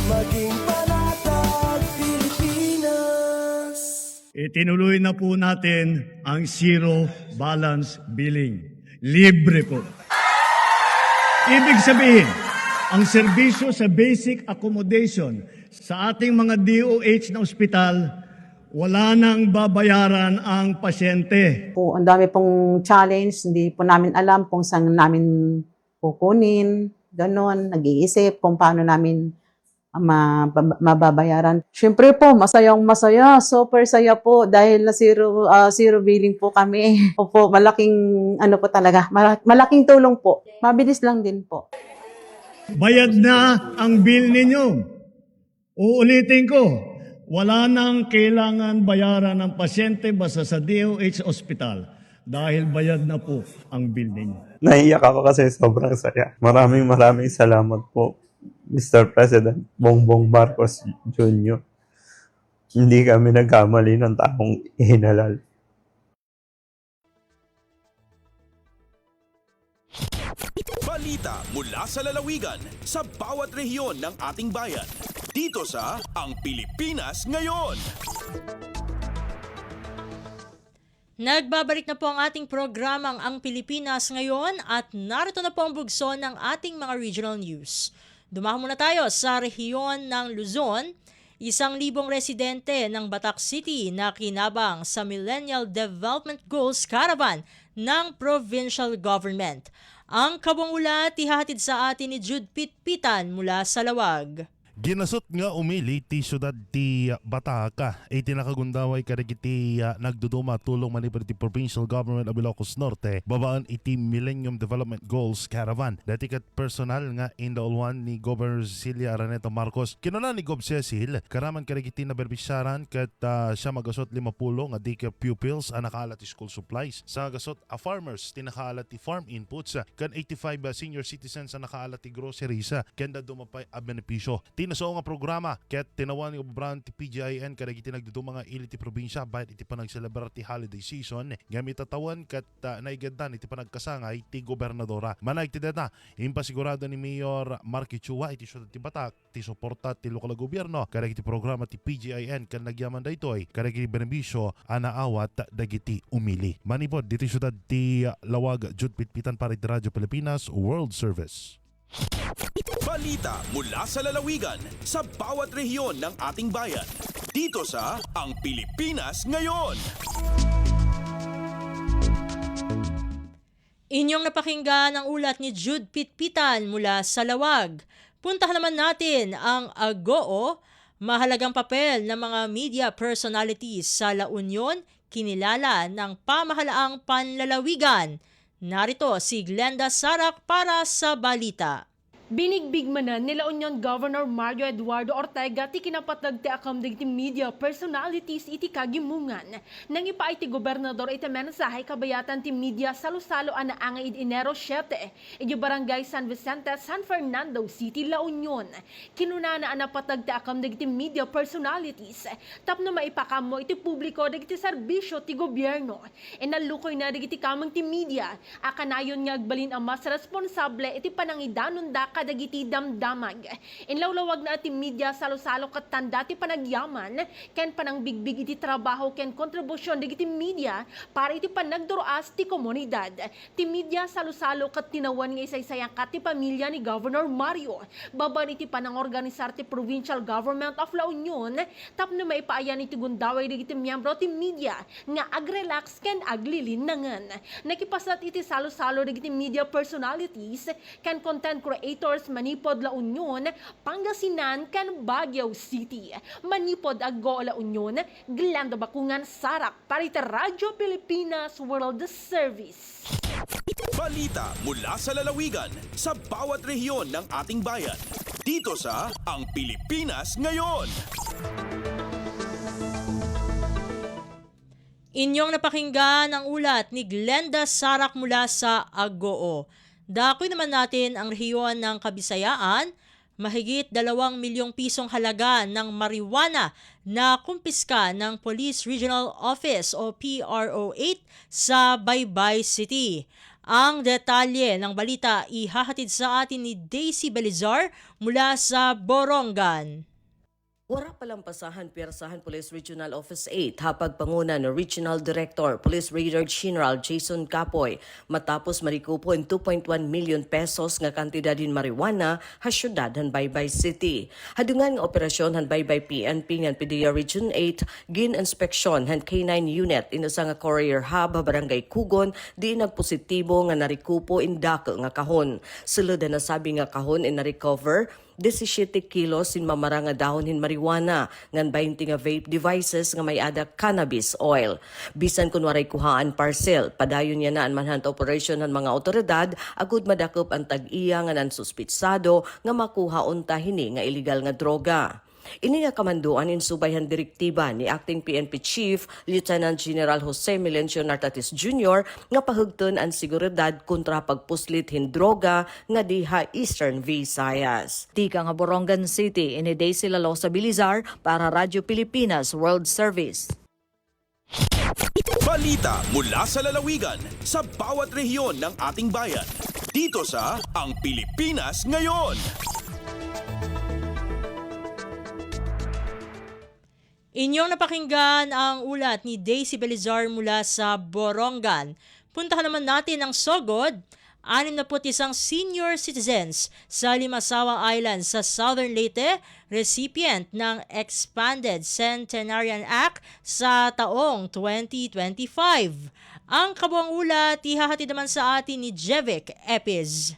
Maging panatag Pilipinas. Itinuloy na po natin ang zero balance billing. Libre po. Ibig sabihin, ang serbisyo sa basic accommodation sa ating mga DOH na ospital, wala nang babayaran ang pasyente. Po, ang dami pong challenge, hindi po namin alam kung saan namin kukunin, ganon, nag-iisip kung paano namin mababayaran. Siyempre po, masayang-masaya, super saya po dahil na zero billing po kami. Opo, malaking ano po talaga, malaking tulong po. Mabilis lang din po. Bayad na ang bill ninyo. Uulitin ko, wala nang kailangan bayaran ng pasyente basta sa DOH Hospital dahil bayad na po ang bill ninyo. Naiyak ako kasi sobrang saya. Maraming salamat po, Mr. President Bongbong Marcos Jr. Hindi kami nagkamali ng taong ihinalal. Balita mula sa lalawigan sa bawat rehiyon ng ating bayan. Dito sa Ang Pilipinas Ngayon. Nagbabalik na po ang ating programang Ang Pilipinas Ngayon at narito na po ang bugso ng ating mga regional news. Dumahan muna tayo sa rehiyon ng Luzon. 1,000 residente ng Batak City na kinabang sa Millennial Development Goals Caravan ng Provincial Government. Ang kabong ulat ihahatid sa atin ni Jude Pitpitan mula sa Lawag. Ginasot nga umili ti syudad ti Bataca ay tinakagundaway kadagiti nagduduma tulong manipur ti Provincial Government of Ilocos Norte babaan iti Millennium Development Goals Caravan. Dati kat personal nga indaulwan ni Governor Cecilia Araneta Marcos kinuna ni Gov Cecil karaman kadagiti na berbisyaran kat siya magasot 50 nga daycare pupils nakaalat ti school supplies. Sa gasot farmers tinakaalat ti farm inputs kan 85 senior citizens nakaalat ti groceries kanda dumapay a benepisyo. Tinaso nga programa ket tinawan ng obran ti PGIN kadagiti nagdudu mga ili ti probinsya bayad iti panagselebrar ti holiday season gamit tatawan ket naigadan iti panagkasangay ti gobernadora. Manay ti data impasigurado ni Mayor Marky Chua iti syudad ti Batak ti suporta ti lokal gobyerno kadagiti programa ti PGIN ken nagyaman daytoy kadagiti benepisyo anaawat dagiti umili. Manipod diti syudad ti Lawag, Jude Pitpitan para ti Radyo Pilipinas World Service. Balita mula sa lalawigan sa bawat rehiyon ng ating bayan. Dito sa Ang Pilipinas Ngayon. Inyong napakinggan ang ulat ni Jude Pitpitan mula sa Lawag. Puntahan naman natin ang AGOO, mahalagang papel ng mga media personalities sa La Union, kinilala ng pamahalaang panlalawigan. Narito si Glenda Sarak para sa balita. Binigbig manan nila Union Governor Mario Eduardo Ortega ti kinapatag ti akam ti media personalities iti kagimungan. Nang ipa iti gobernador iti mensahe kabayatan ti media salo-salo ana id Enero 7 iti barangay San Vicente, San Fernando City, La Union. Kinunana ana patag ti akam ti media personalities tapno maipakamo iti publiko dagiti serbisyo ti gobyerno. Inalukoy na dagiti kamang ti media akanayon nga agbalin ang mas responsable iti panangidanon da kadagiti damdamag. Inlawlawag na iti media salo-salo kat tanda ti panagyaman ken panangbigbig iti trabaho ken kontribusyon dagiti media para iti panagduruas ti komunidad. Ti media salo-salo kat tinawan nga isaysayang kat ti pamilya ni Governor Mario. Baban iti panangorganisar ti Provincial Government of La Union tapno maipaayan iti gundaway dagiti miyembro ti media nga agrelax ken aglilinangan. Nakipasat iti salo-salo dagiti media personalities ken content creators manipod La Union, Pangasinan ken Baguio City. Manipod aggo La Union, Glenda Bakungan, Sarap, para iti Radyo Pilipinas World Service. Balita mula sa lalawigan sa bawat rehiyon ng ating bayan. Dito sa Ang Pilipinas Ngayon. Inyong napakinggan ang ulat ni Glenda Sarak mula sa Agoo. Dakoy naman natin ang rehiyon ng Kabisayaan. Mahigit 2 milyong pisong halaga ng marijuana na kumpiska ng Police Regional Office o PRO8 sa Baybay City. Ang detalye ng balita ihahatid sa atin ni Daisy Belizar mula sa Borongan. Wara palampasahan Pwersahan Police Regional Office 8 hapag panguna ng Regional Director Police Radar General Jason Capoy matapos marikupo ang 2.1 million pesos nga kantidad din marijuana ha syudad han Baybay City. Hadungan nga operasyon han Baybay PNP ngan PDEA Region 8 gin inspeksyon han K9 unit inusa nga courier hub ha Barangay Kugon di nagpositibo nga narikupo indako nga kahon. Sulod na nasabi nga kahon in na-recover 17 kilos in mamara nga dahon hin marijuana ngan 20 nga vape devices nga may ada cannabis oil. Bisan kunwaray kuhaan parcel, padayon niya na ang manhunt operation ng mga otoridad agud madakop ang tag-iya nga nansuspitsado nga makuha unta hini nga illegal nga droga. Ini nga kamanduan insubayhan direktiba ni Acting PNP Chief Lieutenant General Jose Melencio Nartatis Jr. nga pahugton ang seguridad kontra pagpuslit hin droga nga diha Eastern Visayas. Tika nga Borongan City, ini Daisy Lalosa Bilizar para Radyo Pilipinas World Service. Balita mula sa lalawigan sa bawat rehiyon ng ating bayan. Dito sa Ang Pilipinas Ngayon. Inyong napakinggan ang ulat ni Daisy Belizar mula sa Borongan. Puntahan naman natin ang Sogod. 61 senior citizens sa Limasawa Island sa Southern Leyte, recipient ng Expanded Centenarian Act sa taong 2025. Ang kabuang ulat ihahatid naman sa atin ni Jevic Epiz.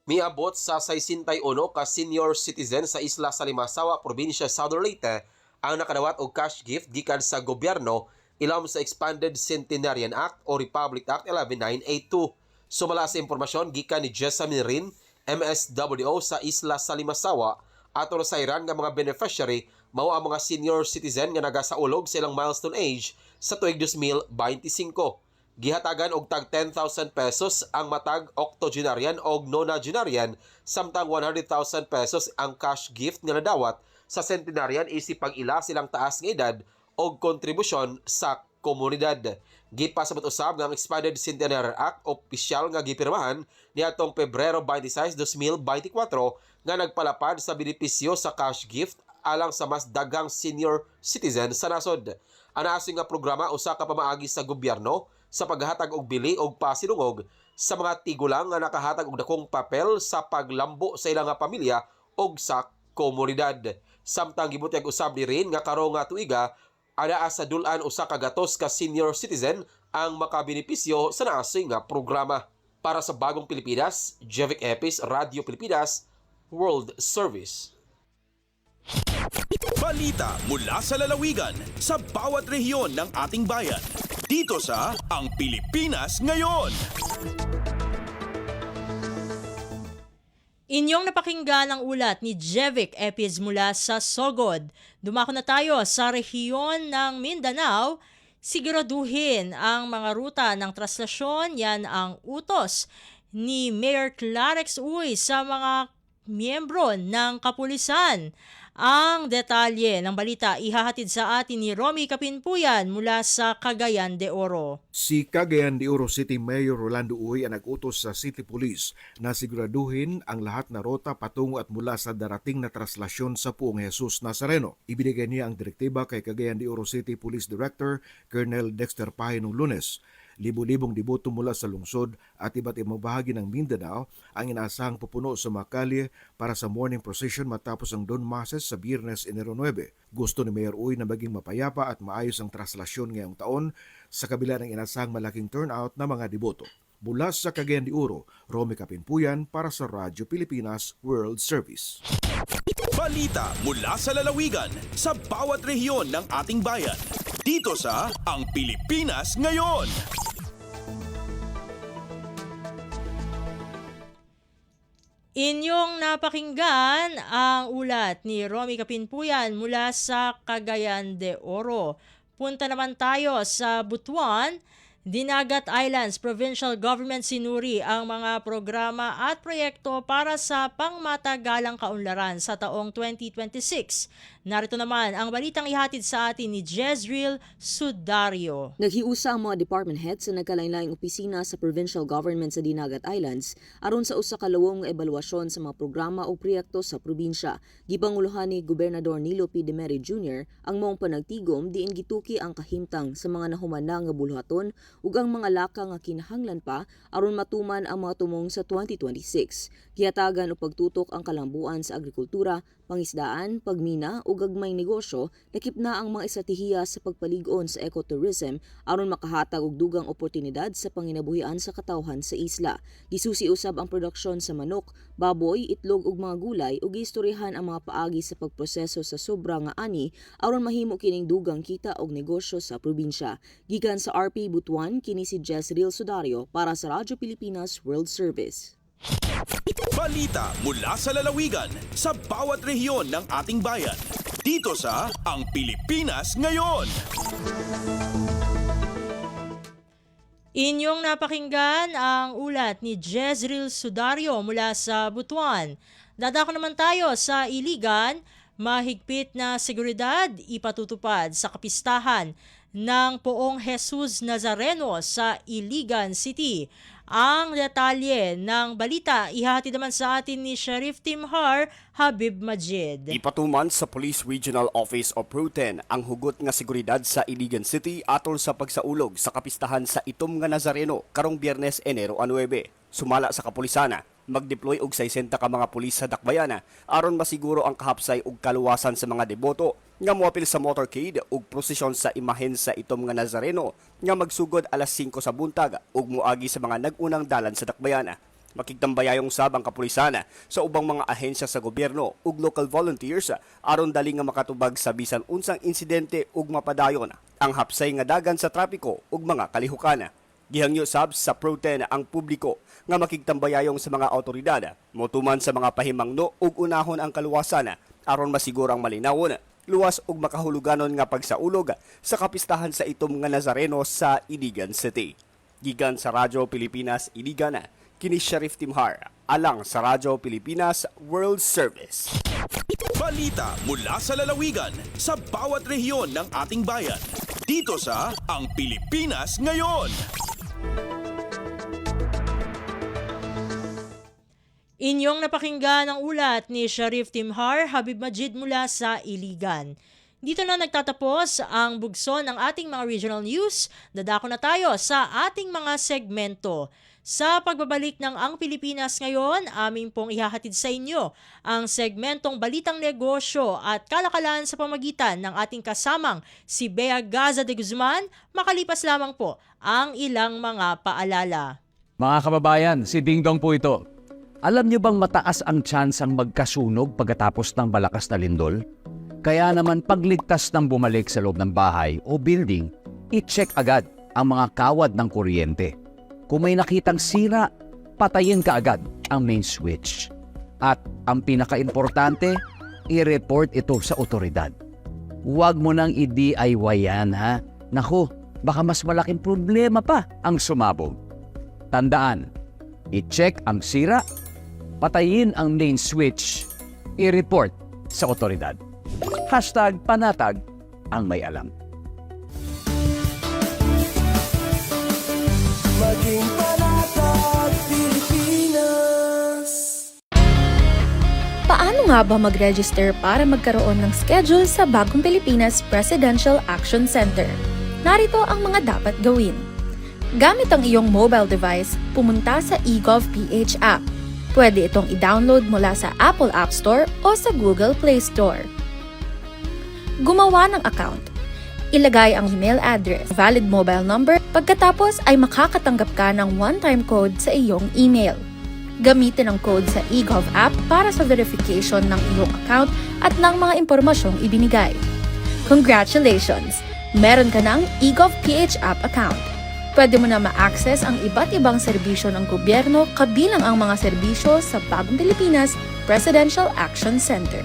Miabot sa 61 ka senior citizen sa isla sa Limasawa, probinsya Southern Leyte, ang nakadawat og cash gift gikan sa gobyerno ilawom sa Expanded Centenarian Act o Republic Act 11982. Sumala sa impormasyon gikan ni Jessamine Rin, MSWO sa isla sa Limasawa, ato sa iran nga mga beneficiary mao ang mga senior citizen nga nagasaulog sa ilang milestone age sa tuig 2025. Gihatagan og tag 10,000 pesos ang matag octogenarian o nonagenarian samtang 100,000 pesos ang cash gift nga nadawat sa centenarian isip pag-ila silang taas nga edad o kontribusyon sa komunidad. Gipasabot usab ng Expanded Centenarian Act opisyal nga gipirmahan niadtong Pebrero 26, 2024 nga nagpalapad sa benepisyo sa cash gift alang sa mas daghang senior citizen sa nasod. Anasing nga programa usa ka pamaagi sa gobyerno sa paghatag og bili og pasilungog sa mga tigulang nga nakahatag og dakong papel sa paglambo sa ilang pamilya og sa komunidad. Samtang gibutyag usab ni Rin nga karong nga tuiga anaa sa dulan usa ka gatos ka senior citizen ang makabenepisyo sa naasing nga programa. Para sa Bagong Pilipinas, Jevic Epis, Radyo Pilipinas, World Service. Balita mula sa lalawigan sa bawat rehiyon ng ating bayan. Dito sa Ang Pilipinas Ngayon. Inyong napakinggan ang ulat ni Jevic Epiz mula sa Sogod. Dumako na tayo sa rehiyon ng Mindanao. Siguraduhin ang mga ruta ng traslasyon. Yan ang utos ni Mayor Clarex Uy sa mga miyembro ng kapulisan. Ang detalye ng balita ihahatid sa atin ni Romy Kapinpuyan mula sa Cagayan de Oro. Si Cagayan de Oro City Mayor Rolando Uy ang nag-utos sa City Police na siguraduhin ang lahat na rota patungo at mula sa darating na traslasyon sa Puong Jesus Nazareno. Ibinigay niya ang direktiba kay Cagayan de Oro City Police Director Colonel Dexter Pahay noong Lunes. Libo-libong deboto mula sa lungsod at iba't ibang bahagi ng Mindanao ang inaasahang pupuno sa Macali para sa morning procession matapos ang Dawn Masses sa Biyernes, Enero 9. Gusto ni Mayor Uy na maging mapayapa at maayos ang traslasyon ngayong taon sa kabila ng inaasahang malaking turnout ng mga deboto. Mula sa Cagayan de Oro, Romy Kapinpuyan para sa Radyo Pilipinas World Service. Balita mula sa lalawigan sa bawat rehiyon ng ating bayan. Dito sa Ang Pilipinas Ngayon. Inyong napakinggan ang ulat ni Romy Kapinpuyan mula sa Cagayan de Oro. Punta naman tayo sa Butuan. Dinagat Islands Provincial Government sinuri ang mga programa at proyekto para sa pangmatagalang kaunlaran sa taong 2026. Narito naman ang balitang ihatid sa atin ni Jezreel Sudario. Naghiusa ang mga department heads sa nagkalain-laing opisina sa provincial government sa Dinagat Islands aron sa usa ka lawom nga ebaluasyon sa mga programa o proyekto sa probinsya. Gipanguluhan ni Gobernador Nilo P. Demery Jr. ang maong panagtigom diin gituki ang kahimtang sa mga nahumana nga buluhaton ug ang mga laka nga kinahanglan pa aron matuman ang mga tumong sa 2026. Gihatagan og pagtutok ang kalambuan sa agrikultura, pangisdaan, pagmina ug gagmayng negosyo, lakip na ang mga estratehiya sa pagpalig-on sa ecotourism aron makahatag og dugang oportunidad sa panginabuhian sa katawhan sa isla. Gisusi usab ang produksyon sa manok, baboy, itlog ug mga gulay ug giistoryahan ang mga paagi sa pagproseso sa sobra nga ani aron mahimo kining dugang kita og negosyo sa probinsya. Gikan sa RP Butuan, kini si Jezreel Sudario para sa Radyo Pilipinas World Service. Balita mula sa lalawigan sa bawat rehiyon ng ating bayan. Dito sa Ang Pilipinas Ngayon. Inyong napakinggan ang ulat ni Jezreel Sudario mula sa Butuan. Dadako naman tayo sa Iligan. Mahigpit na seguridad ipatutupad sa kapistahan ng Poong Jesus Nazareno sa Iligan City. Ang detalye ng balita ihahatid naman sa atin ni Sheriff Timhar Habib Majid. Ipatuman sa Police Regional Office of Pro-10 ang hugot nga seguridad sa Iligan City atol sa pagsaulog sa kapistahan sa Itom nga Nazareno karong Biyernes, Enero 9. Sumala sa kapulisana, mag-deploy og 60 ka mga pulis sa dakbayana aron masiguro ang kahapsay ug kaluwasan sa mga deboto nga moapil sa motorcade ug prosesyon sa imahen sa Itom nga Nazareno nga magsugod alas 5 sa buntag ug moagi sa mga nag-unang dalan sa dakbayana. Makigtambayayong sabang kapulisana sa ubang mga ahensya sa gobyerno ug local volunteers aron dali nga makatubag sa bisan unsang insidente ug mapadayon ang hapsay nga dagan sa trapiko ug mga kalihukana. Gihangyo sab sa Pro-10 ang publiko nga makigtambayayong sa mga awtoridad motuman sa mga pahimangno ug unahon ang kaluwasan aron masiguro ang malinawon, luwas ug makahuluganon nga pagsaulog sa kapistahan sa Itom nga Nazareno sa Iligan City. Gikan sa Radyo Pilipinas Iligan, kini Sheriff Timhar alang sa Radyo Pilipinas World Service. Balita mula sa lalawigan sa bawat rehiyon ng ating bayan. Dito sa Ang Pilipinas Ngayon. Inyong napakinggan ang ulat ni Sheriff Timhar Habib Majid mula sa Iligan. Dito na nagtatapos ang bugso ng ating mga regional news. Dadako na tayo sa ating mga segmento. Sa pagbabalik ng Ang Pilipinas Ngayon, aming pong ihahatid sa inyo ang segmentong Balitang Negosyo at Kalakalan sa pamagitan ng ating kasamang si Bea Gaza de Guzman, makalipas lamang po ang ilang mga paalala. Mga kababayan, si Ding Dong po ito. Alam niyo bang mataas ang tsansang magkasunog pagkatapos ng malakas na lindol? Kaya naman pagligtas ng bumalik sa loob ng bahay o building, i-check agad ang mga kawad ng kuryente. Kung may nakitang sira, patayin ka agad ang main switch. At ang pinaka-importante, i-report ito sa otoridad. Huwag mo nang i-DIY yan, ha? Naku, baka mas malaking problema pa ang sumabog. Tandaan, i-check ang sira, patayin ang main switch, i-report sa otoridad. #panatag ang may alam. Maging panatag Pilipinas. Paano nga ba mag-register para magkaroon ng schedule sa Bagong Pilipinas Presidential Action Center? Narito ang mga dapat gawin. Gamit ang iyong mobile device, pumunta sa eGovPH app. Pwede itong i-download mula sa Apple App Store o sa Google Play Store. Gumawa ng account. Ilagay ang email address, valid mobile number, pagkatapos ay makakatanggap ka ng one-time code sa iyong email. Gamitin ang code sa eGov app para sa verification ng iyong account at ng mga impormasyong ibinigay. Congratulations! Meron ka ng eGovPH app account. Pwede mo na ma-access ang iba't ibang serbisyo ng gobyerno kabilang ang mga serbisyo sa Bagong Pilipinas Presidential Action Center.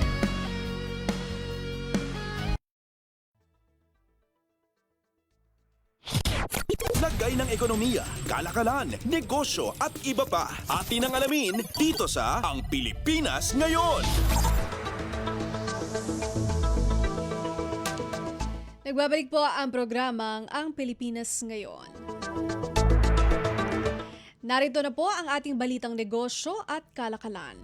Lagay ng ekonomiya, kalakalan, negosyo at iba pa. Atin ang alamin dito sa Ang Pilipinas Ngayon. Nagbabalik po ang programang Ang Pilipinas Ngayon. Narito na po ang ating balitang negosyo at kalakalan.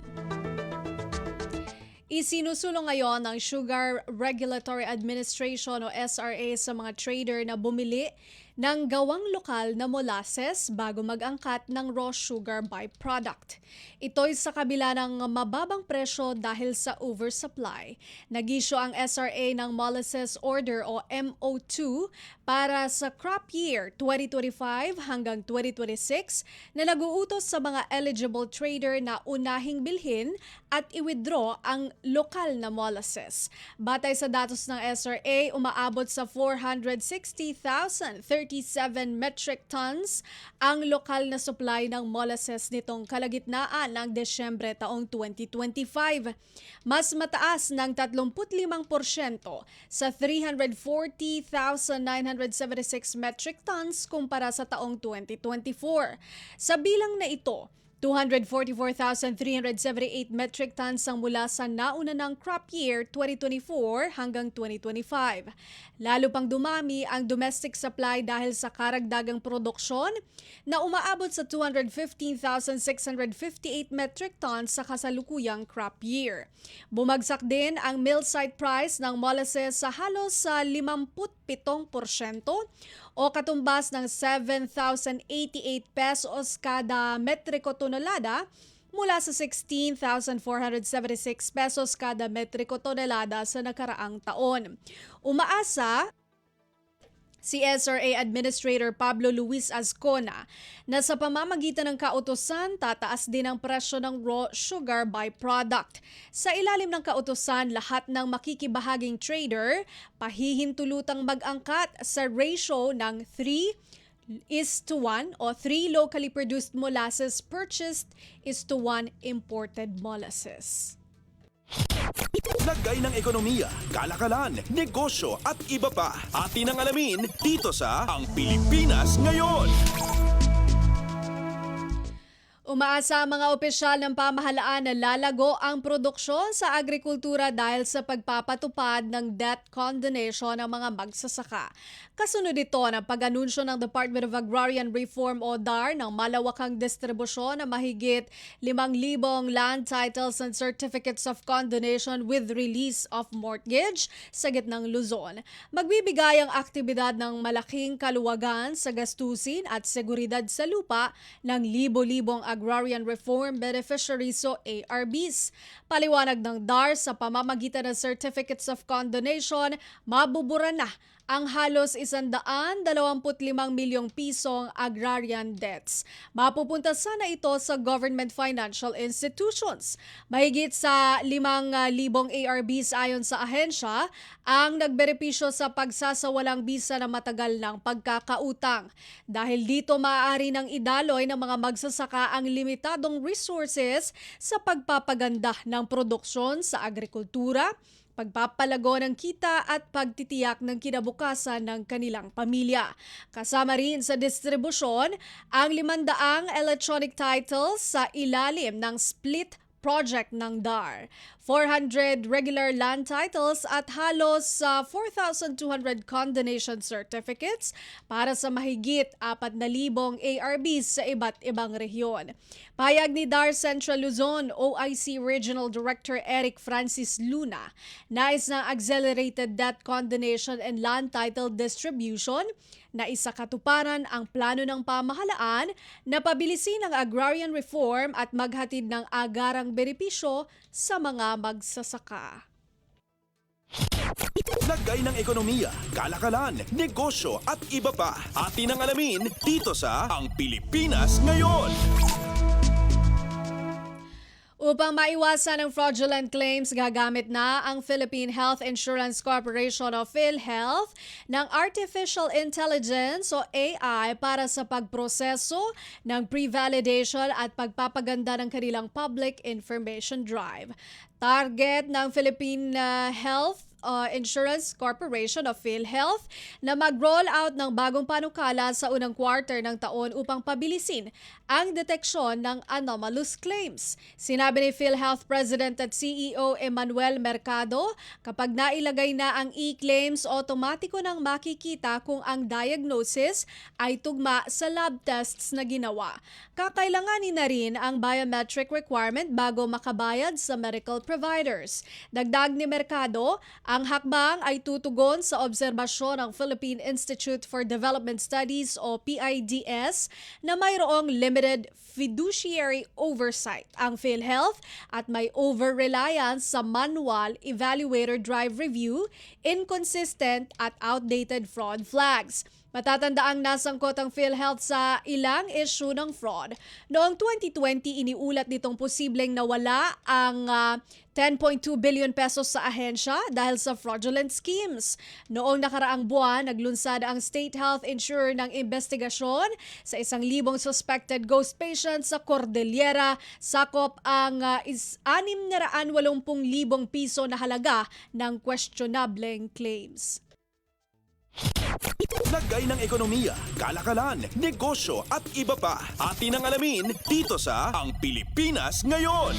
Isinusulong ngayon ng Sugar Regulatory Administration o SRA sa mga trader na bumili ng gawang lokal na molasses bago mag-angkat ng raw sugar byproduct. Ito'y sa kabila ng mababang presyo dahil sa oversupply. Nag-issue ang SRA ng Molasses Order o MO2 para sa crop year 2025 hanggang 2026 na nag-uutos sa mga eligible trader na unahing bilhin at i-withdraw ang lokal na molasses. Batay sa datos ng SRA, umaabot sa 460,037 metric tons ang lokal na supply ng molasses nitong kalagitnaan ng Desyembre taong 2025. Mas mataas ng 35% sa 340,976 metric tons kumpara sa taong 2024. Sa bilang na ito, 244,378 metric tons ang mula sa nauna ng crop year 2024 hanggang 2025. Lalo pang dumami ang domestic supply dahil sa karagdagang produksyon na umaabot sa 215,658 metric tons sa kasalukuyang crop year. Bumagsak din ang mill site price ng molasses sa halos sa 57% o katumbas ng 7,088 pesos kada metriko tonelada mula sa 16,476 pesos kada metriko tonelada sa nakaraang taon. Umaasa si SRA Administrator Pablo Luis Azcona na sa pamamagitan ng kautusan, tataas din ang presyo ng raw sugar byproduct. Sa ilalim ng kautusan, lahat ng makikibahaging trader pahihintulutang mag-angkat sa ratio ng 3:1 o 3 locally produced molasses purchased is to 1 imported molasses. Lagay ng ekonomiya, kalakalan, negosyo at iba pa. Atin ang alamin dito sa Ang Pilipinas Ngayon. Umaasa ang mga opisyal ng pamahalaan na lalago ang produksyon sa agrikultura dahil sa pagpapatupad ng debt condonation ng mga magsasaka. Kasunod ito ng pag-anunsyo ng Department of Agrarian Reform o DAR ng malawakang distribusyon na mahigit 5,000 land titles and certificates of condonation with release of mortgage sa gitnang Luzon. Magbibigay ang aktibidad ng malaking kaluwagan sa gastusin at seguridad sa lupa ng libo-libong agrarian reform beneficiaries o ARBs. Paliwanag ng DAR sa pamamagitan ng certificates of condonation, mabubura na ang halos 125 milyong pisong agrarian debts. Mapupunta sana ito sa government financial institutions. Mahigit sa 5,000 ARBs ayon sa ahensya ang nagbenepisyo sa pagsasawalang bisa na matagal ng pagkakautang. Dahil dito maaari nang idaloy ng mga magsasaka ang limitadong resources sa pagpapaganda ng produksyon sa agrikultura, pagpapalago ng kita at pagtitiyak ng kinabukasan ng kanilang pamilya. Kasama rin sa distribusyon ang 500 electronic titles sa ilalim ng split project ng DAR, 400 regular land titles at halos 4,200 condonation certificates para sa mahigit 4,000 ARBs sa iba't ibang rehiyon. Payag ni DAR Central Luzon OIC Regional Director Eric Francis Luna, nais ng accelerated debt condonation and land title distribution na isakatuparan ang plano ng pamahalaan na pabilisin ang agrarian reform at maghatid ng agarang benepisyo sa mga magsasaka. Lagay ng ekonomiya, kalakalan, negosyo at iba pa. Atin ang alamin dito sa Ang Pilipinas Ngayon. Upang maiwasan ang fraudulent claims, gagamit na ang Philippine Health Insurance Corporation o PhilHealth ng Artificial Intelligence o AI para sa pagproseso ng pre-validation at pagpapaganda ng kanilang public information drive. Target ng Philippine Health Insurance Corporation o PhilHealth na mag-roll out ng bagong panukala sa unang quarter ng taon upang pabilisin ang deteksyon ng anomalous claims. Sinabi ni PhilHealth President at CEO Emmanuel Mercado, kapag nailagay na ang e-claims, otomatiko nang makikita kung ang diagnosis ay tugma sa lab tests na ginawa. Kakailanganin na rin ang biometric requirement bago makabayad sa medical providers. Dagdag ni Mercado, ang hakbang ay tutugon sa obserbasyon ng Philippine Institute for Development Studies o PIDS na mayroong limited fiduciary oversight ang PhilHealth at may over-reliance sa manual evaluator drive review, inconsistent at outdated fraud flags. Matatandaang nasangkot ang PhilHealth sa ilang issue ng fraud. Noong 2020, iniulat nitong posibleng nawala ang 10.2 billion pesos sa ahensya dahil sa fraudulent schemes. Noong nakaraang buwan, naglunsad ang State Health Insurer ng investigasyon sa 1,000 suspected ghost patients sa Cordillera. Sakop ang 680,000 piso na halaga ng questionableng claims. Lagay ng ekonomiya, kalakalan, negosyo at iba pa. Atin ang alamin dito sa Ang Pilipinas Ngayon.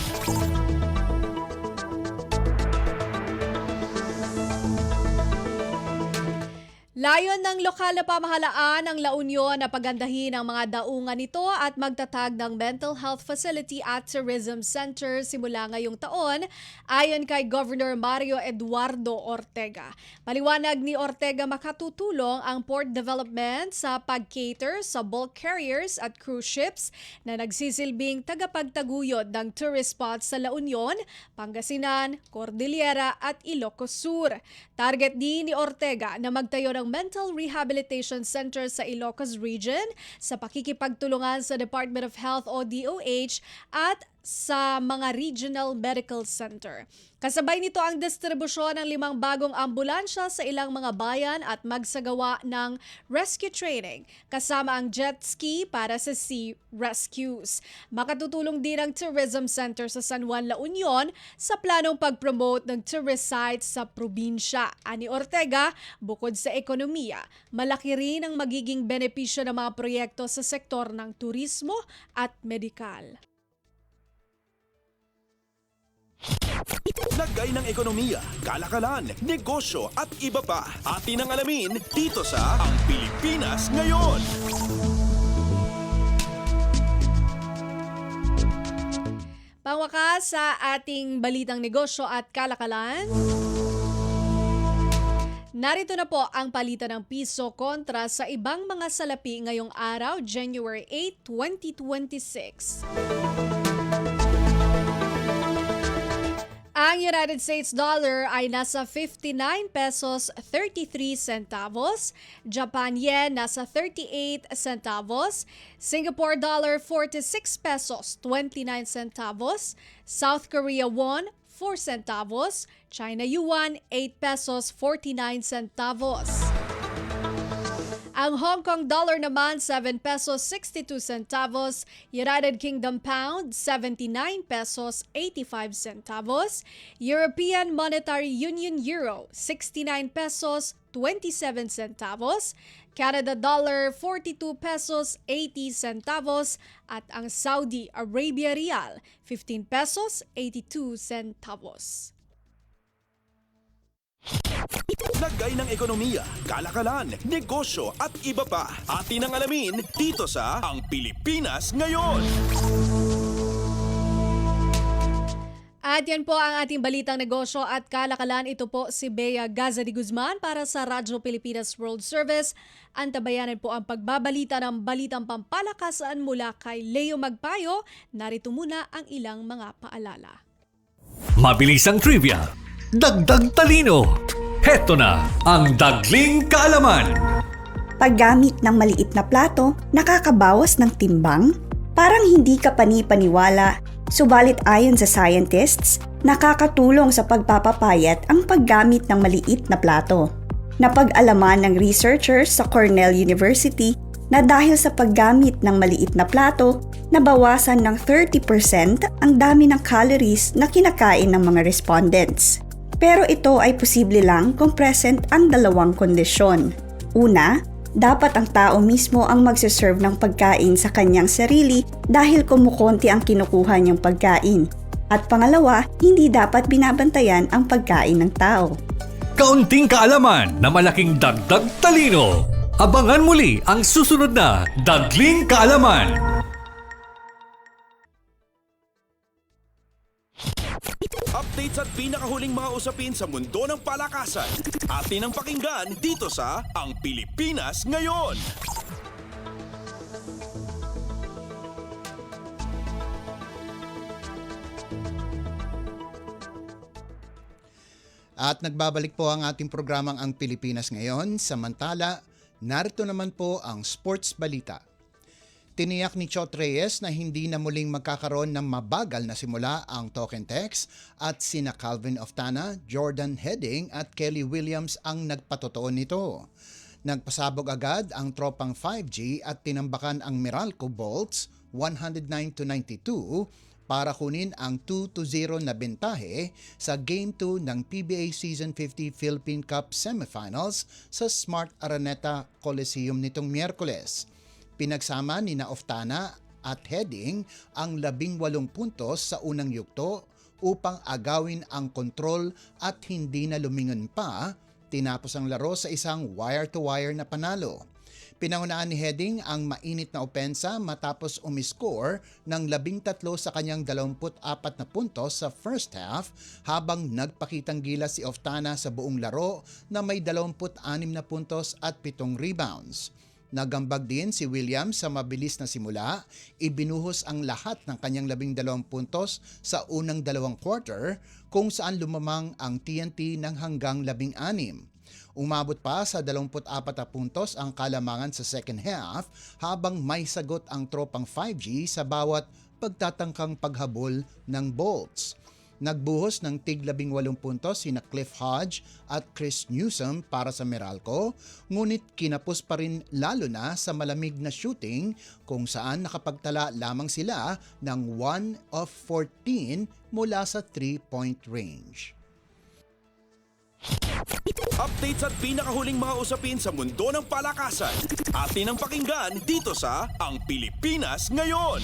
Layon ng lokal na pamahalaan ng La Union na pagandahin ang mga daungan nito at magtatag ng mental health facility at tourism center simula ngayong taon, ayon kay Governor Mario Eduardo Ortega. Paliwanag ni Ortega, makatutulong ang port development sa pag-cater sa bulk carriers at cruise ships na nagsisilbing tagapagtaguyod ng tourist spots sa La Union, Pangasinan, Cordillera at Ilocos Sur. Target din ni Ortega na magtayo ng mental rehabilitation center sa Ilocos Region sa pakikipagtulungan sa Department of Health o DOH at sa mga regional medical center. Kasabay nito ang distribusyon ng 5 bagong ambulansya sa ilang mga bayan at magsagawa ng rescue training kasama ang jet ski para sa sea rescues. Makatutulong din ang tourism center sa San Juan, La Union sa planong pag-promote ng tourist sites sa probinsya. Ani Ortega, bukod sa ekonomiya, malaki rin ang magiging benepisyo ng mga proyekto sa sektor ng turismo at medikal. Lagay ng ekonomiya, kalakalan, negosyo at iba pa. Atin ang alamin dito sa Ang Pilipinas Ngayon. Pangwakas sa ating balitang negosyo at kalakalan. Narito na po ang palitan ng piso kontra sa ibang mga salapi ngayong araw, January 8, 2026. Ang United States dollar ay nasa 59 pesos 33 centavos, Japan yen nasa 38 centavos, Singapore dollar 46 pesos 29 centavos, South Korea won 4 centavos, China yuan 8 pesos 49 centavos. Ang Hong Kong dollar naman 7 pesos 62 centavos, United Kingdom pound 79 pesos 85 centavos, European Monetary Union euro 69 pesos 27 centavos, Canada dollar 42 pesos 80 centavos at ang Saudi Arabia rial 15 pesos 82 centavos. Lagay ng ekonomiya, kalakalan, negosyo at iba pa. Atin ang alamin dito sa Ang Pilipinas Ngayon. At yan po ang ating balitang negosyo at kalakalan. Ito po si Bea Gaza de Guzman para sa Radyo Pilipinas World Service. Antabayanan po ang pagbabalita ng balitang pampalakasan mula kay Leo Magpayo. Narito muna ang ilang mga paalala. Mabilis ang trivia, dagdag talino. Heto na ang Dagling Kaalaman. Paggamit ng maliit na plato, nakakabawas ng timbang? Parang hindi ka pani-paniwala. Subalit ayon sa scientists, nakakatulong sa pagpapapayat ang paggamit ng maliit na plato. Napag-alaman ng researchers sa Cornell University na dahil sa paggamit ng maliit na plato, nabawasan ng 30% ang dami ng calories na kinakain ng mga respondents. Pero ito ay posible lang kung present ang dalawang kondisyon. Una, dapat ang tao mismo ang magsiserve ng pagkain sa kanyang sarili dahil kumukonti ang kinukuha niyang pagkain. At pangalawa, hindi dapat binabantayan ang pagkain ng tao. Kaunting kaalaman na malaking dagdag talino. Abangan muli ang susunod na Dagling Kaalaman. Updates at pinakahuling mga usapin sa mundo ng palakasan. Atin ang pakinggan dito sa Ang Pilipinas Ngayon. At nagbabalik po ang ating programang Ang Pilipinas Ngayon. Samantala, narito naman po ang sports balita. Tiniyak ni Chot Reyes na hindi na muling magkakaroon ng mabagal na simula ang Token Text at sina Calvin Oftana, Jordan Heading at Kelly Williams ang nagpatotoo nito. Nagpasabog agad ang tropang 5G at tinambakan ang Meralco Bolts 109-92 para kunin ang 2-0 na bentahe sa Game 2 ng PBA Season 50 Philippine Cup Semifinals sa Smart Araneta Coliseum nitong Miyerkules. Pinagsama ni na Oftana at Heading ang 18 puntos sa unang yugto upang agawin ang kontrol at hindi na lumingon pa, tinapos ang laro sa isang wire-to-wire na panalo. Pinangunaan ni Heading ang mainit na opensa matapos umiscore ng 13 sa kanyang 24 na puntos sa first half habang nagpakitang gilas si Oftana sa buong laro na may 26 na puntos at 7 rebounds. Nagambag din si Williams sa mabilis na simula, ibinuhos ang lahat ng kanyang 12 puntos sa unang 2 quarter kung saan lumamang ang TNT ng hanggang 16. Umabot pa sa 24 na puntos ang kalamangan sa second half habang may sagot ang tropang 5G sa bawat pagtatangkang paghabol ng Bolts. Nagbuhos ng tig-18 puntos sina Cliff Hodge at Chris Newsom para sa Meralco, ngunit kinapos pa rin lalo na sa malamig na shooting kung saan nakapagtala lamang sila ng 1 of 14 mula sa 3-point range. Updates at pinakahuling mga usapin sa mundo ng palakasan. Atin ang pakinggan dito sa Ang Pilipinas Ngayon.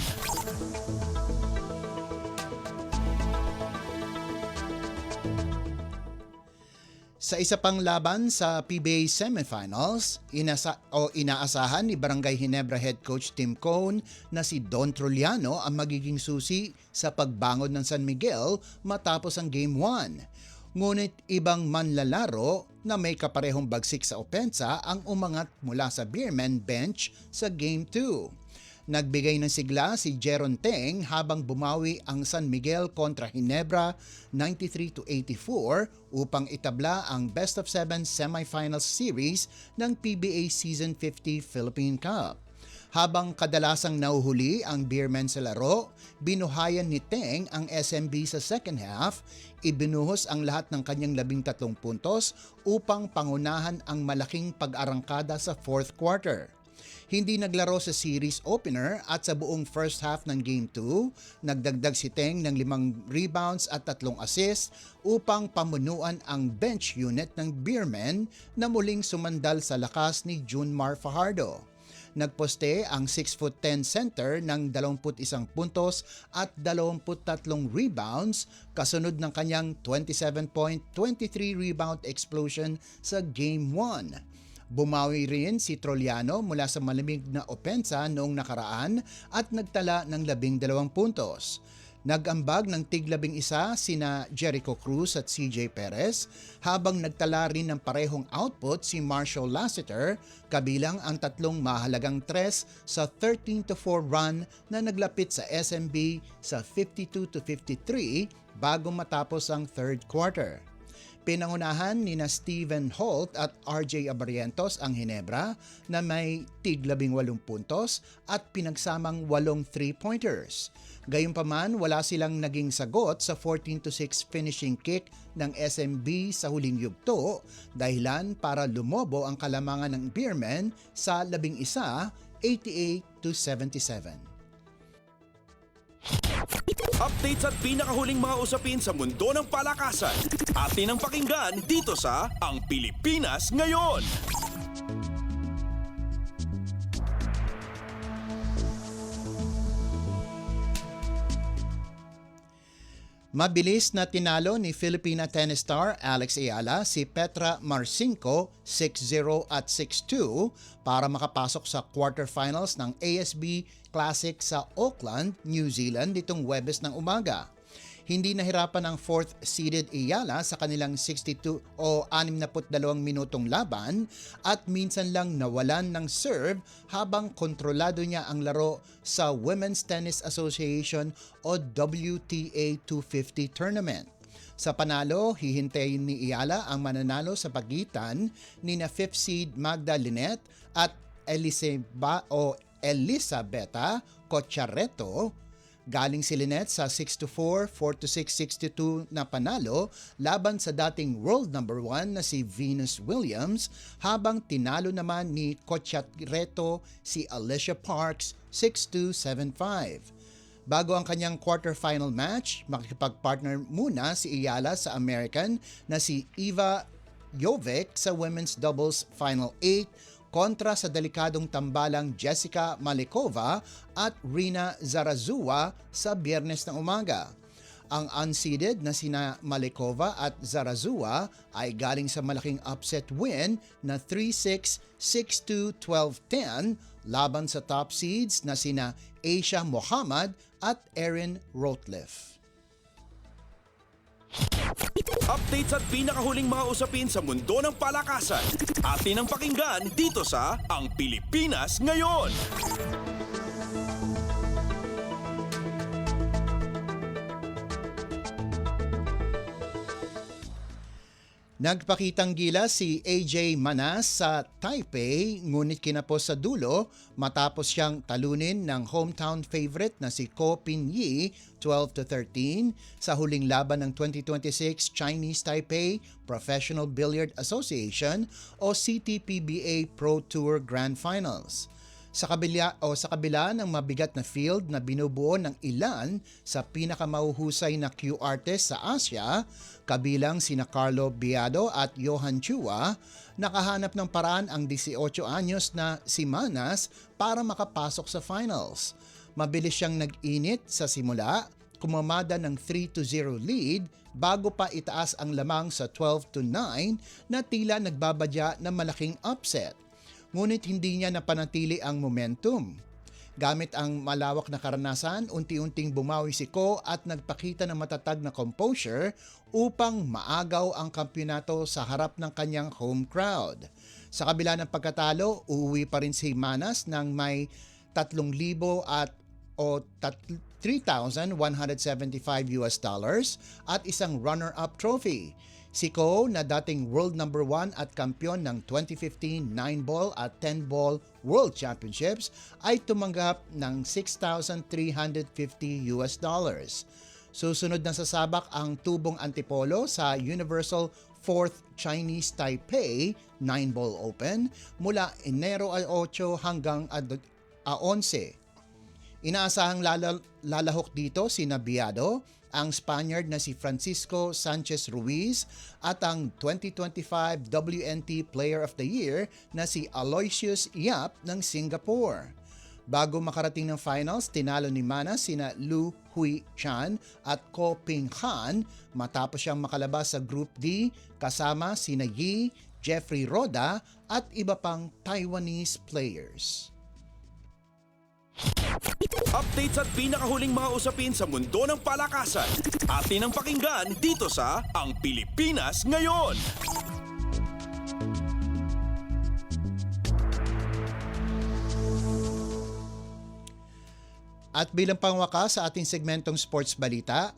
Sa isa pang laban sa PBA Semifinals, inaasahan ni Barangay Ginebra head coach Tim Cone na si Don Trulliano ang magiging susi sa pagbangon ng San Miguel matapos ang Game 1. Ngunit ibang manlalaro na may kaparehong bagsik sa opensa ang umangat mula sa Beerman bench sa Game 2. Nagbigay ng sigla si Jeron Teng habang bumawi ang San Miguel kontra Ginebra 93-84 upang itabla ang best of 7 semifinals series ng PBA Season 50 Philippine Cup. Habang kadalasang nauhuli ang Beermen sa laro, binuhayan ni Teng ang SMB sa second half, ibinuhos ang lahat ng kanyang 13 puntos upang pangunahan ang malaking pag-arangkada sa fourth quarter. Hindi naglaro sa series opener at sa buong first half ng Game 2, nagdagdag si Teng ng 5 rebounds at 3 assists upang pamunuan ang bench unit ng Beermen na muling sumandal sa lakas ni Junmar Fajardo. Nagposte ang 6'10" center ng 21 puntos at 23 rebounds kasunod ng kanyang 27-point, 23 rebound explosion sa Game 1. Bumawi rin si Troliano mula sa malamig na opensa noong nakaraan at nagtala ng 12 puntos. Nag-ambag ng tig-11 sina Jericho Cruz at CJ Perez habang nagtala rin ng parehong output si Marshall Lassiter kabilang ang 3 mahalagang tres sa 13-4 run na naglapit sa SMB sa 52-53 bago matapos ang third quarter. Pinangunahan ni Steven Holt at RJ Abarrientos ang Ginebra na may tig-18 puntos at pinagsamang 8 3-pointers. Gayunpaman, wala silang naging sagot sa 14-6 finishing kick ng SMB sa huling yugto, dahilan para lumobo ang kalamangan ng Beermen sa 11, 88-77. Updates at pinakahuling mga usapin sa mundo ng palakasan. Atin ang pakinggan dito sa Ang Pilipinas Ngayon. Mabilis na tinalo ni Filipina tennis star Alex Ayala si Petra Marcinko 6-0 at 6-2 para makapasok sa quarterfinals ng ASB Classic sa Auckland, New Zealand nitong Huwebes ng umaga. Hindi nahirapan ang fourth-seeded Ayala sa kanilang 62 o 62 minutong laban at minsan lang nawalan ng serve habang kontrolado niya ang laro sa Women's Tennis Association o WTA 250 tournament. Sa panalo, hihintayin ni Ayala ang mananalo sa pagitan ni na 5th seed Magda Linette at Elisabetta Cocciaretto. Galing si Linette sa 6-4, 4-6, 6-2 na panalo laban sa dating world number 1 na si Venus Williams habang tinalo naman ni Cocciaretto si Alicia Parks 6-2, 7-5. Bago ang kanyang quarterfinal match, makikipag-partner muna si Ayala sa American na si Eva Jovic sa women's doubles final 8 kontra sa delikadong tambalang Jessica Malikova at Rina Zarazua sa Biyernes ng umaga. Ang unseeded na sina Malikova at Zarazua ay galing sa malaking upset win na 3-6, 6-2, 12-10 laban sa top seeds na sina Aisha Mohammed at Erin Rotliff. Updates at pinakahuling mga usapin sa mundo ng palakasan. Atin ang pakinggan dito sa Ang Pilipinas Ngayon. Nagpakitang gilas si AJ Manas sa Taipei ngunit kinapos sa dulo matapos siyang talunin ng hometown favorite na si Ko Pinyi 12-13 sa huling laban ng 2026 Chinese Taipei Professional Billiard Association o CTPBA Pro Tour Grand Finals. Sa kabila ng mabigat na field na binubuo ng ilan sa pinakamahuhusay na cue artist sa Asia, kabilang sina Carlo Biado at Johan Chua, nakahanap ng paraan ang 18 anyos na si Manas para makapasok sa finals. Mabilis siyang nag-init sa simula, kumamada ng 3-0 lead bago pa itaas ang lamang sa 12-9 na tila nagbabadya ng malaking upset. Ngunit hindi niya napanatili ang momentum. Gamit ang malawak na karanasan, unti-unting bumawi si Ko at nagpakita ng matatag na composure upang maagaw ang kampyonato sa harap ng kanyang home crowd. Sa kabila ng pagkatalo, uuwi pa rin si Manas ng may $3,000 o $3,175 at isang runner-up trophy. Si Ko na dating world number 1 at kampiyon ng 2015 9-ball at 10-ball World Championships ay tumanggap ng $6,350. Susunod na sasabak ang tubong antipolo sa Universal 4th Chinese Taipei 9-ball Open mula Enero 8 hanggang 11. Inaasahang lalahok dito si Nabiado, ang Spaniard na si Francisco Sanchez Ruiz at ang 2025 WNT Player of the Year na si Aloysius Yap ng Singapore. Bago makarating ng finals, tinalo ni Mana sina Lu Hui Chan at Ko Ping Han matapos siyang makalabas sa Group D kasama sina Yi, Jeffrey Roda at iba pang Taiwanese players. Updates at pinakahuling mga usapin sa mundo ng palakasan. Atin ang pakinggan dito sa Ang Pilipinas Ngayon. At bilang pangwakas sa ating segmentong sports balita,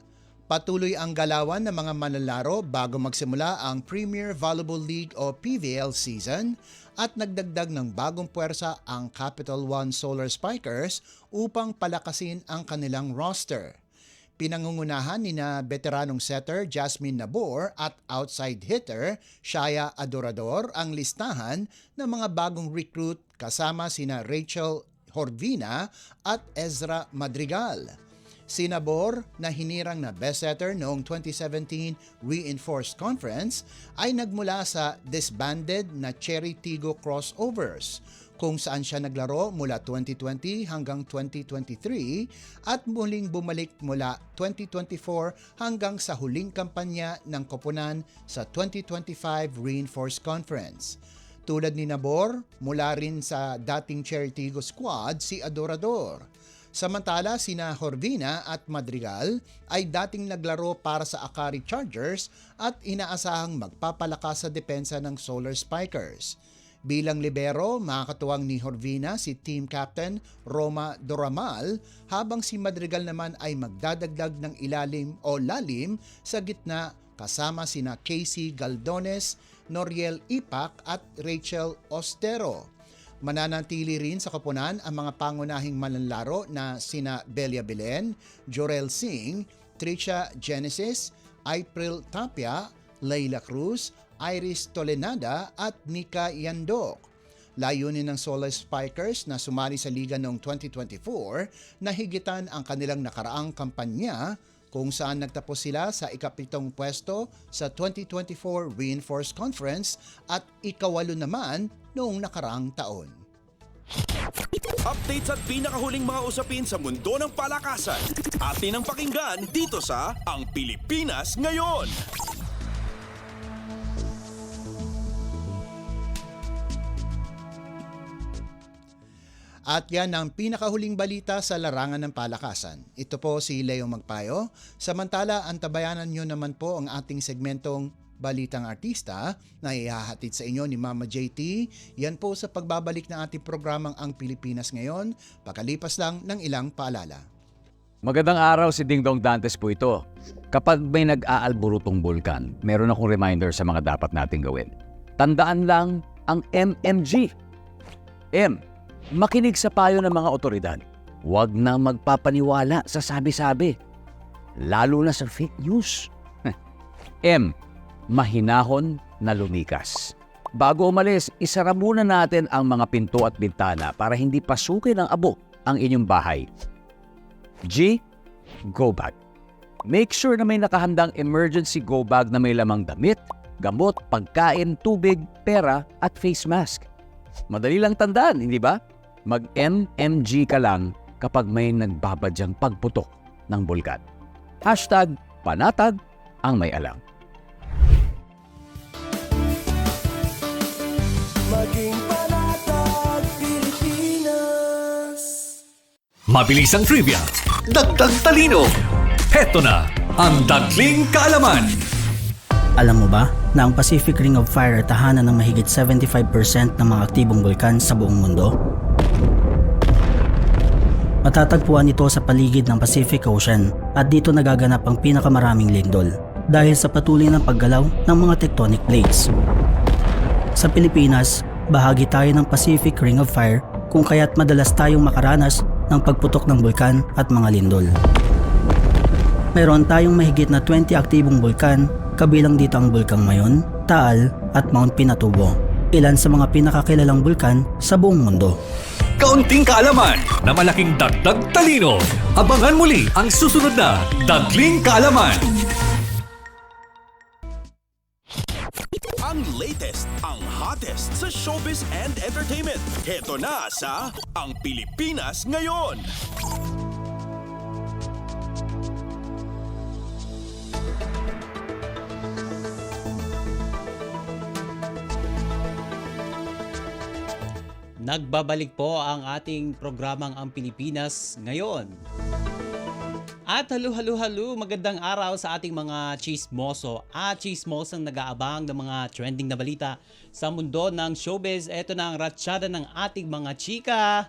patuloy ang galawan ng mga manlalaro bago magsimula ang Premier Volleyball League o PVL season at nagdagdag ng bagong puwersa ang Capital One Solar Spikers upang palakasin ang kanilang roster. Pinangungunahan ni na veteranong setter Jasmine Nabor at outside hitter Shaya Adorador ang listahan ng mga bagong recruit kasama sina Rachel Horvina at Ezra Madrigal. Si Nabor na hinirang na best setter noong 2017 Reinforced Conference ay nagmula sa disbanded na Cherry Tigo Crossovers kung saan siya naglaro mula 2020 hanggang 2023 at muling bumalik mula 2024 hanggang sa huling kampanya ng koponan sa 2025 Reinforced Conference. Tulad ni Nabor, mula rin sa dating Cherry Tigo squad si Adorador. Samantala, sina Horvina at Madrigal ay dating naglaro para sa Akari Chargers at inaasahang magpapalakas sa depensa ng Solar Spikers. Bilang libero, makakatuwang ni Horvina si team captain Roma Doramal habang si Madrigal naman ay magdadagdag ng lalim sa gitna kasama sina Casey Galdones, Noriel Ipak at Rachel Ostero. Mananatili rin sa koponan ang mga pangunahing manlalaro na sina Belia Belen, Jorel Singh, Tricia Genesis, April Tapia, Leila Cruz, Iris Tolenada at Nika Yandok. Layunin ng Solar Spikers na sumali sa liga noong 2024 na higitan ang kanilang nakaraang kampanya kung saan nagtapos sila sa ika-7 pwesto sa 2024 Reinforced Conference at ika-8 naman noong nakaraang taon. Updates at pinakahuling mga usapin sa mundo ng palakasan. Atin ang pakinggan dito sa Ang Pilipinas Ngayon. At yan ang pinakahuling balita sa larangan ng palakasan. Ito po si Leo Magpayo. Samantala, antabayanan nyo naman po ang ating segmentong Balitang Artista na ihahatid sa inyo ni Mama JT. Yan po sa pagbabalik ng ating programang Ang Pilipinas Ngayon, pakalipas lang ng ilang paalala. Magandang araw, si Ding Dong Dantes po ito. Kapag may nag-aalburutong bulkan, meron akong reminder sa mga dapat nating gawin. Tandaan lang ang MMG. M. Makinig sa payo ng mga otoridad. Huwag na magpapaniwala sa sabi-sabi. Lalo na sa fake news. M. Mahinahon na lumikas. Bago umalis, isara muna natin ang mga pinto at bintana para hindi pasukin ng abo ang inyong bahay. G. Go bag. Make sure na may nakahandang emergency go bag na may lamang damit, gamot, pagkain, tubig, pera at face mask. Madali lang tandaan, hindi ba? Mag-MMG ka lang kapag may nagbabadyang pagputok ng bulkan. #panatag ang may alam. Maging panatag Pilipinas. Mabilis ang trivia, dagdag talino. Heto na ang Dagling Kaalaman. Alam mo ba na ang Pacific Ring of Fire ay tahanan ng mahigit 75% ng mga aktibong bulkan sa buong mundo? Matatagpuan ito sa paligid ng Pacific Ocean at dito nagaganap ang pinakamaraming lindol dahil sa patuloy ng paggalaw ng mga tectonic plates. Sa Pilipinas, bahagi tayo ng Pacific Ring of Fire kung kaya't madalas tayong makaranas ng pagputok ng bulkan at mga lindol. Meron tayong mahigit na 20 aktibong bulkan, kabilang dito ang Bulkang Mayon, Taal at Mount Pinatubo, ilan sa mga pinakakilalang bulkan sa buong mundo. Kaunting kaalaman na malaking dagdag talino. Abangan muli ang susunod na Dagling Kaalaman. Ang latest, ang hottest sa showbiz and entertainment. Heto na sa Ang Pilipinas Ngayon. Nagbabalik po ang ating programang Ang Pilipinas Ngayon. At halo, magandang araw sa ating mga chismoso at chismosang nag-aabang ng mga trending na balita sa mundo ng showbiz. Ito na ang ratsyada ng ating mga chika.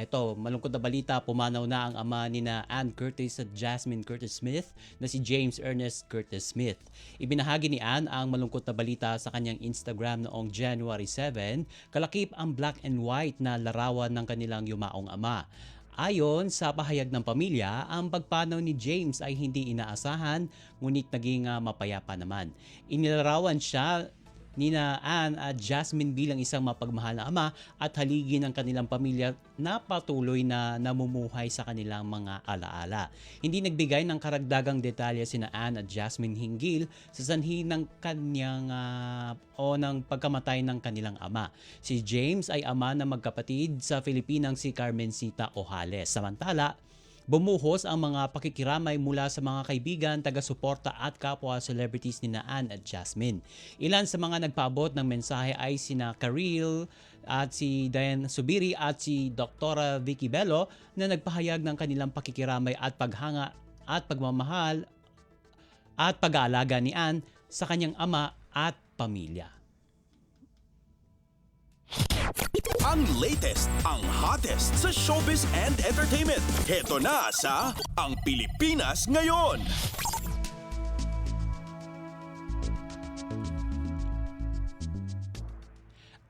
Eto, malungkot na balita, pumanaw na ang ama ni na Ann Curtis at Jasmine Curtis Smith na si James Ernest Curtis Smith. Ibinahagi ni Ann ang malungkot na balita sa kanyang Instagram noong January 7, kalakip ang black and white na larawan ng kanilang yumaong ama. Ayon sa pahayag ng pamilya, ang pagpanaw ni James ay hindi inaasahan, ngunit naging mapayapa naman. Inilarawan siya nina Ann at Jasmine bilang isang mapagmahal na ama at haligi ng kanilang pamilya na patuloy na namumuhay sa kanilang mga alaala. Hindi nagbigay ng karagdagang detalye sina Ann at Jasmine hinggil sa sanhi ng kanyang o ng pagkamatay ng kanilang ama. Si James ay ama ng magkapatid sa Filipinang si Carmencita Ojales. Samantala, bumuhos ang mga pakikiramay mula sa mga kaibigan, taga-suporta at kapwa celebrities ni Ann at Jasmine. Ilan sa mga nagpaabot ng mensahe ay sina Karil at si Diane Subiri at si Dr. Vicky Bello na nagpahayag ng kanilang pakikiramay at paghanga at pagmamahal at pag-aalaga ni Ann sa kanyang ama at pamilya. Ang latest, ang hottest sa showbiz and entertainment. Heto na sa Ang Pilipinas Ngayon.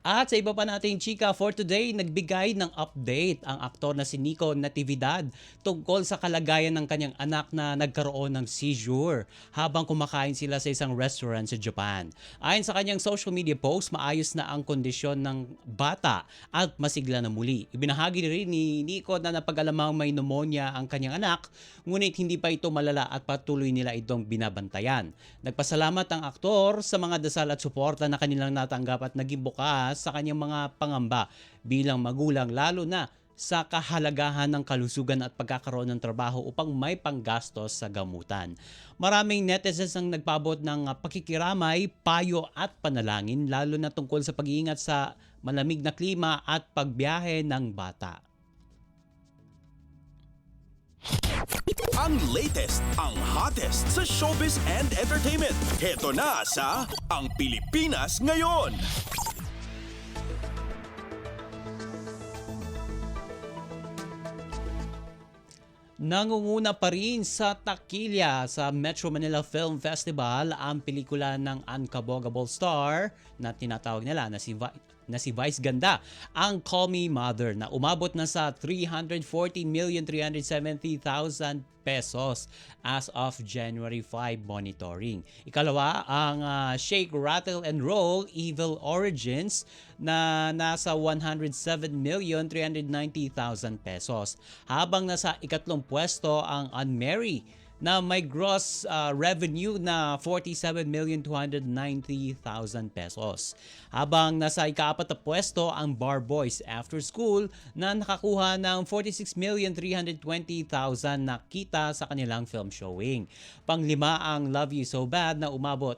At sa iba pa nating chika for today, nagbigay ng update ang aktor na si Nico Natividad tungkol sa kalagayan ng kanyang anak na nagkaroon ng seizure habang kumakain sila sa isang restaurant sa Japan. Ayon sa kanyang social media post, maayos na ang kondisyon ng bata at masigla na muli. Ibinahagi rin ni Nico na napag-alamang may pneumonia ang kanyang anak, ngunit hindi pa ito malala at patuloy nila itong binabantayan. Nagpasalamat ang aktor sa mga dasal at suporta na kanilang natanggap at naging bukas sa kanyang mga pangamba bilang magulang, lalo na sa kahalagahan ng kalusugan at pagkakaroon ng trabaho upang may panggastos sa gamutan. Maraming netizens ang nagpaabot ng pakikiramay, payo at panalangin, lalo na tungkol sa pag-iingat sa malamig na klima at pagbiyahe ng bata. Ang latest, ang hottest sa showbiz and entertainment. Heto na sa Ang Pilipinas Ngayon. Nangunguna pa rin sa takilya sa Metro Manila Film Festival ang pelikula ng Uncabogable Star na tinatawag nila na si Vice Ganda, ang Call Me Mother, na umabot na sa 340,370,000 pesos as of January 5 monitoring. Ikalawa, ang Shake, Rattle and Roll Evil Origins na nasa 107,390,000 pesos. Habang nasa ikatlong pwesto ang Unmarry na may gross revenue na 47,290,000 pesos. Habang nasa ikaapat na pwesto ang Bar Boys After School na nakakuha ng 46,320,000 na kita sa kanilang film showing. Panglima ang Love You So Bad na umabot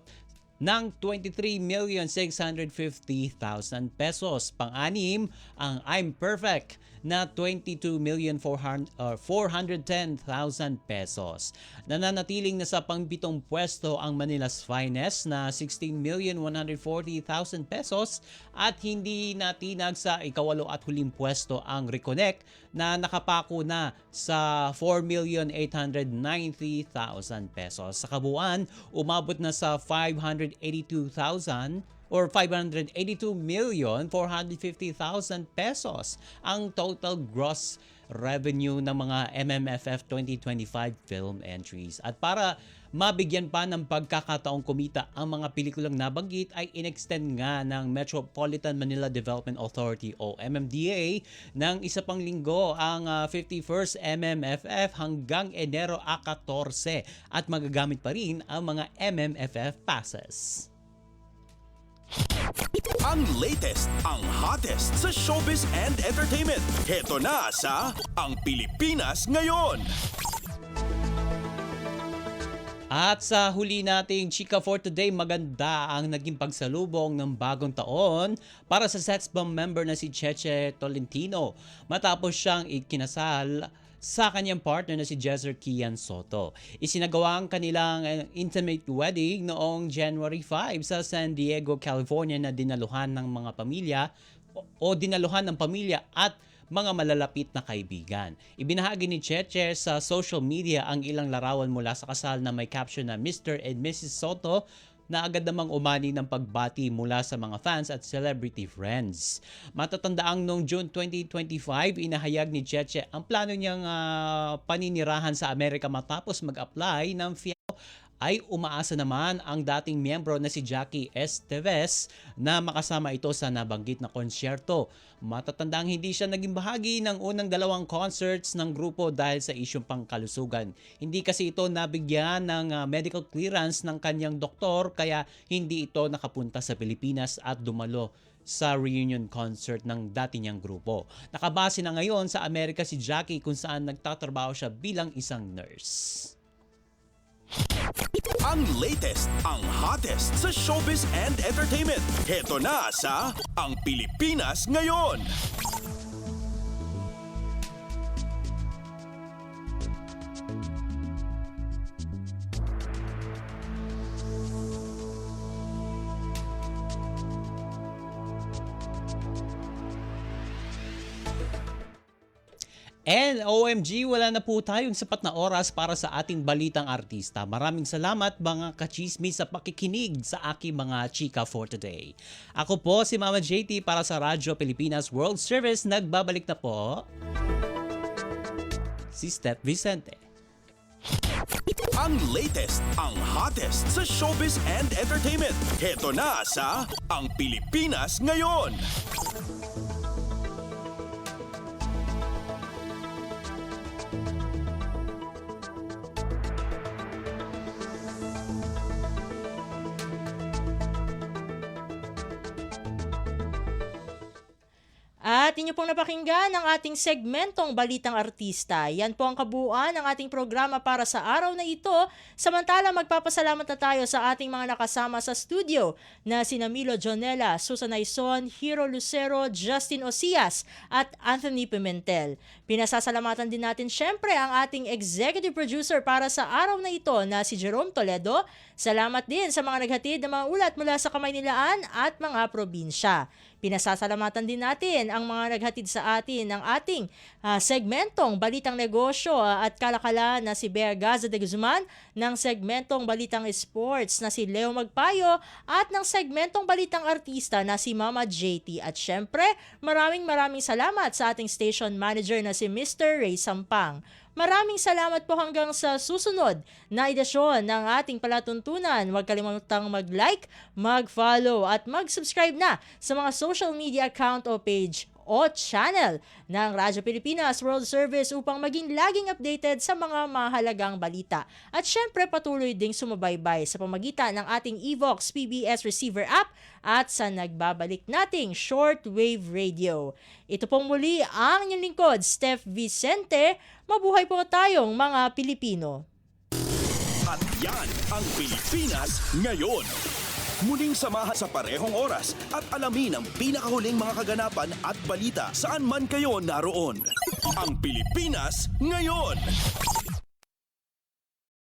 ng 23,650,000 pesos. Pang-anim ang I'm Perfect na 22,410,000 pesos. Nananatiling na sa pang-7 pwesto ang Manila's Finest na 16,140,000 pesos at hindi natinag sa ika-8 at huling pwesto ang Reconnect na nakapako na sa 4,890,000 pesos. Sa kabuuan, umabot na sa 582,450,000 pesos ang total gross revenue ng mga MMFF 2025 film entries. At para mabigyan pa ng pagkakataong kumita ang mga pelikulang nabanggit ay inextend nga ng Metropolitan Manila Development Authority o MMDA ng isa pang linggo ang 51st MMFF hanggang Enero 14 at magagamit pa rin ang mga MMFF passes. Ang latest, ang hottest sa showbiz and entertainment. Heto na sa Ang Pilipinas Ngayon. At sa huli nating Chika for Today, maganda ang naging pagsalubong ng bagong taon para sa sex bomb member na si Cheche Tolentino matapos siyang ikinasal sa kanyang partner na si Jezzer Kian Soto. Isinagawa ang kanilang intimate wedding noong January 5 sa San Diego, California na dinaluhan ng mga pamilya o dinaluhan ng pamilya at mga malalapit na kaibigan. Ibinahagi ni Cheche sa social media ang ilang larawan mula sa kasal na may caption na Mr. and Mrs. Soto na agad namang umani ng pagbati mula sa mga fans at celebrity friends. Matatandaang noong June 2025, inahayag ni Cheche ang plano niyang paninirahan sa Amerika matapos mag-apply ng FIAO ay umaasa naman ang dating miyembro na si Jackie Esteves na makasama ito sa nabanggit na konsyerto. Matatandang hindi siya naging bahagi ng unang 2 concerts ng grupo dahil sa isyong pangkalusugan. Hindi kasi ito nabigyan ng medical clearance ng kanyang doktor kaya hindi ito nakapunta sa Pilipinas at dumalo sa reunion concert ng dati niyang grupo. Nakabase na ngayon sa Amerika si Jackie kung saan nagtatrabaho siya bilang isang nurse. Ang latest, ang hottest sa showbiz and entertainment. Heto na sa Ang Pilipinas Ngayon. And OMG, wala na po tayong sapat na oras para sa ating balitang artista. Maraming salamat mga kachismis sa pakikinig sa aking mga chika for today. Ako po si Mama JT para sa Radyo Pilipinas World Service. Nagbabalik na po si Steph Vicente. Ang latest, ang hottest sa showbiz and entertainment. Heto na sa Ang Pilipinas Ngayon. At inyo pong napakinggan ang ating segmentong Balitang Artista. Yan po ang kabuuan ng ating programa para sa araw na ito. Samantala, magpapasalamat na tayo sa ating mga nakasama sa studio na sina Milo Jonella, Susan Aison, Hiro Lucero, Justin Osias at Anthony Pimentel. Pinasasalamatan din natin syempre ang ating executive producer para sa araw na ito na si Jerome Toledo. Salamat din sa mga naghatid ng mga ulat mula sa Kamaynilaan at mga probinsya. Pinasasalamatan din natin ang mga naghatid sa atin ng ating segmentong Balitang Negosyo at Kalakala na si Bea Gaza de Guzman, ng segmentong Balitang Sports na si Leo Magpayo at ng segmentong Balitang Artista na si Mama JT. At syempre, maraming salamat sa ating station manager na si Mr. Ray Sampang. Maraming salamat po hanggang sa susunod na edisyon ng ating palatuntunan. Huwag kalimutang mag-like, mag-follow at mag-subscribe na sa mga social media account o page o channel ng Radyo Pilipinas World Service upang maging laging updated sa mga mahalagang balita. At syempre patuloy ding sumubaybay sa pamagitan ng ating Evox PBS receiver app at sa nagbabalik nating shortwave radio. Ito pong muli ang inyong lingkod, Steph Vicente. Mabuhay po tayong mga Pilipino. At yan ang Pilipinas Ngayon. Muling samahan sa parehong oras at alamin ang pinakahuling mga kaganapan at balita saan man kayo naroon. Ang Pilipinas Ngayon!